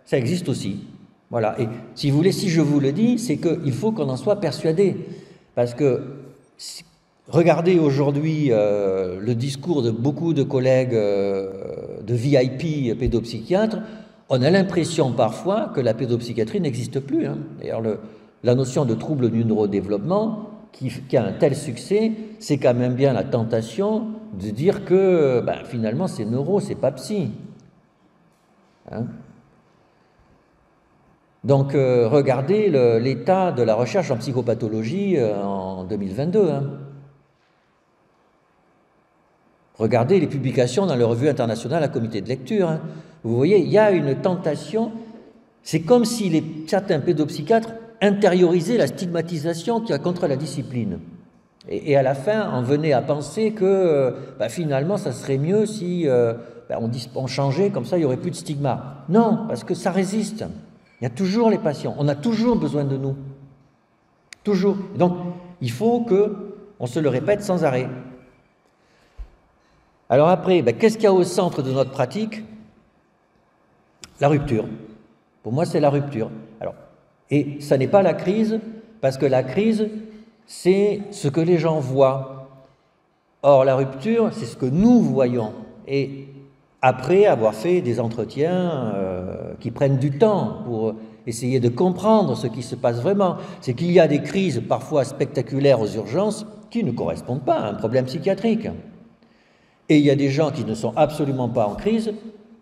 ça existe aussi. Voilà. Et si vous voulez, si je vous le dis, c'est qu'il faut qu'on en soit persuadé. Parce que regardez aujourd'hui le discours de beaucoup de collègues de VIP pédopsychiatres, on a l'impression parfois que la pédopsychiatrie n'existe plus. Hein. D'ailleurs, la notion de trouble du neurodéveloppement, qui a un tel succès, c'est quand même bien la tentation de dire que finalement c'est neuro, c'est pas psy. Hein? Donc regardez l'état de la recherche en psychopathologie en 2022. Hein. Regardez les publications dans les revues internationales à comité de lecture. Hein. Vous voyez, il y a une tentation. C'est comme si certains pédopsychiatres intériorisaient la stigmatisation qu'il y a contre la discipline. Et à la fin, on venait à penser que finalement, ça serait mieux si on changeait, comme ça, il n'y aurait plus de stigma. Non, parce que ça résiste. Il y a toujours les patients. On a toujours besoin de nous. Toujours. Donc, il faut qu'on se le répète sans arrêt. Alors après, qu'est-ce qu'il y a au centre de notre pratique? La rupture. Pour moi, c'est la rupture. Alors, et ça n'est pas la crise, parce que la crise, c'est ce que les gens voient. Or, la rupture, c'est ce que nous voyons. Et après avoir fait des entretiens qui prennent du temps pour essayer de comprendre ce qui se passe vraiment, c'est qu'il y a des crises parfois spectaculaires aux urgences qui ne correspondent pas à un problème psychiatrique. Et il y a des gens qui ne sont absolument pas en crise,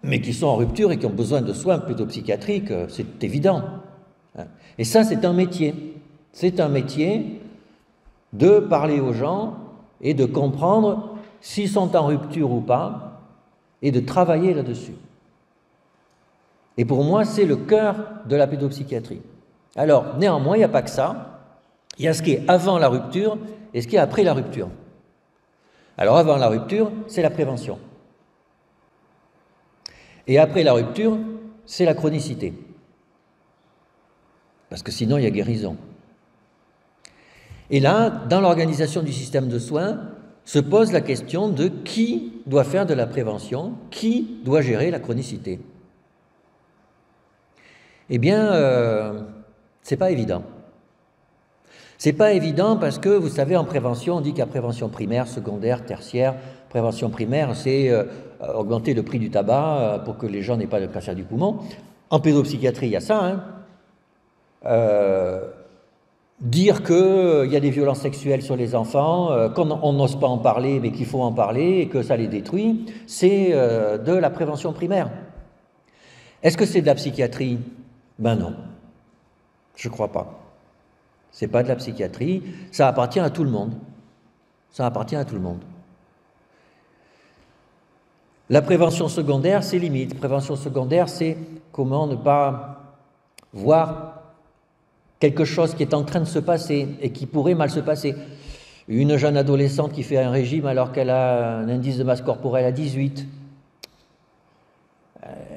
mais qui sont en rupture et qui ont besoin de soins pédopsychiatriques, c'est évident. Et ça, c'est un métier. C'est un métier de parler aux gens et de comprendre s'ils sont en rupture ou pas, et de travailler là-dessus. Et pour moi, c'est le cœur de la pédopsychiatrie. Alors, néanmoins, il n'y a pas que ça. Il y a ce qui est avant la rupture et ce qui est après la rupture. Alors, avant la rupture, c'est la prévention. Et après la rupture, c'est la chronicité. Parce que sinon, il y a guérison. Et là, dans l'organisation du système de soins, se pose la question de qui doit faire de la prévention, qui doit gérer la chronicité. Eh bien, c'est pas évident. C'est pas évident parce que, vous savez, en prévention, on dit qu'il y a prévention primaire, secondaire, tertiaire. Prévention primaire, c'est augmenter le prix du tabac pour que les gens n'aient pas de cancer du poumon. En pédopsychiatrie, il y a ça. Dire qu'il y a des violences sexuelles sur les enfants, qu'on n'ose pas en parler, mais qu'il faut en parler et que ça les détruit, c'est de la prévention primaire. Est-ce que c'est de la psychiatrie? Ben non, je ne crois pas. Ce n'est pas de la psychiatrie, ça appartient à tout le monde. Ça appartient à tout le monde. La prévention secondaire, c'est limite. Prévention secondaire, c'est comment ne pas voir quelque chose qui est en train de se passer et qui pourrait mal se passer. Une jeune adolescente qui fait un régime alors qu'elle a un indice de masse corporelle à 18.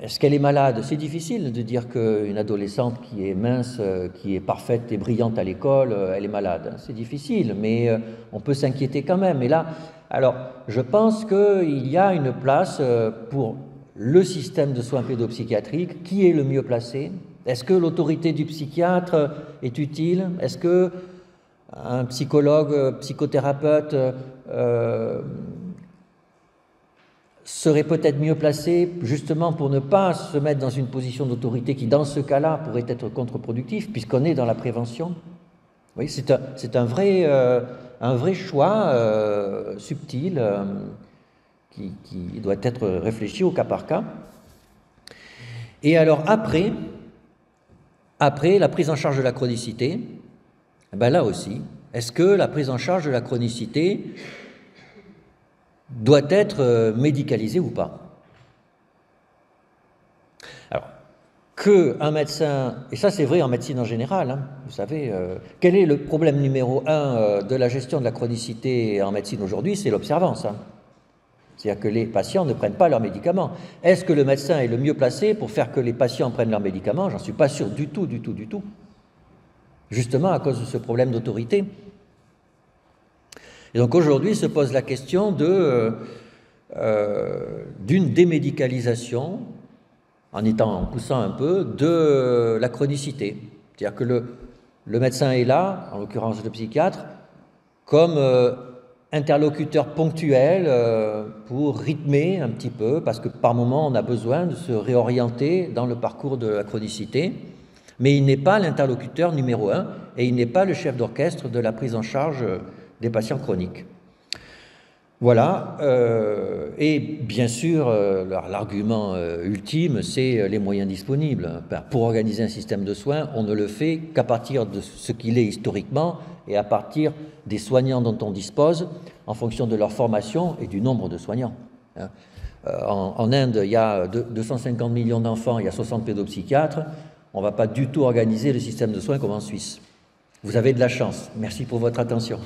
Est-ce qu'elle est malade? C'est difficile de dire qu'une adolescente qui est mince, qui est parfaite et brillante à l'école, elle est malade. C'est difficile, mais on peut s'inquiéter quand même. Et là, alors, je pense qu'il y a une place pour le système de soins pédopsychiatriques. Qui est le mieux placé? Est-ce que l'autorité du psychiatre est utile? Est-ce que un psychologue, psychothérapeute serait peut-être mieux placé justement pour ne pas se mettre dans une position d'autorité qui, dans ce cas-là, pourrait être contre-productif, puisqu'on est dans la prévention? Oui, c'est un vrai choix subtil qui doit être réfléchi au cas par cas. Et alors après la prise en charge de la chronicité, là aussi, est-ce que la prise en charge de la chronicité doit être médicalisée ou pas? Alors, qu'un médecin, et ça c'est vrai en médecine en général, vous savez, quel est le problème numéro 1 de la gestion de la chronicité en médecine aujourd'hui? C'est l'observance. C'est-à-dire que les patients ne prennent pas leurs médicaments. Est-ce que le médecin est le mieux placé pour faire que les patients prennent leurs médicaments? J'en suis pas sûr du tout. Justement à cause de ce problème d'autorité. Et donc aujourd'hui se pose la question d'une démédicalisation en poussant un peu, de la chronicité. C'est-à-dire que le médecin est là, en l'occurrence le psychiatre, comme interlocuteur ponctuel pour rythmer un petit peu, parce que par moment on a besoin de se réorienter dans le parcours de la chronicité, mais il n'est pas l'interlocuteur numéro un et il n'est pas le chef d'orchestre de la prise en charge des patients chroniques. Voilà, et bien sûr, l'argument ultime, c'est les moyens disponibles. Pour organiser un système de soins, on ne le fait qu'à partir de ce qu'il est historiquement et à partir des soignants dont on dispose en fonction de leur formation et du nombre de soignants. En Inde, il y a 250 millions d'enfants, il y a 60 pédopsychiatres. On ne va pas du tout organiser le système de soins comme en Suisse. Vous avez de la chance. Merci pour votre attention.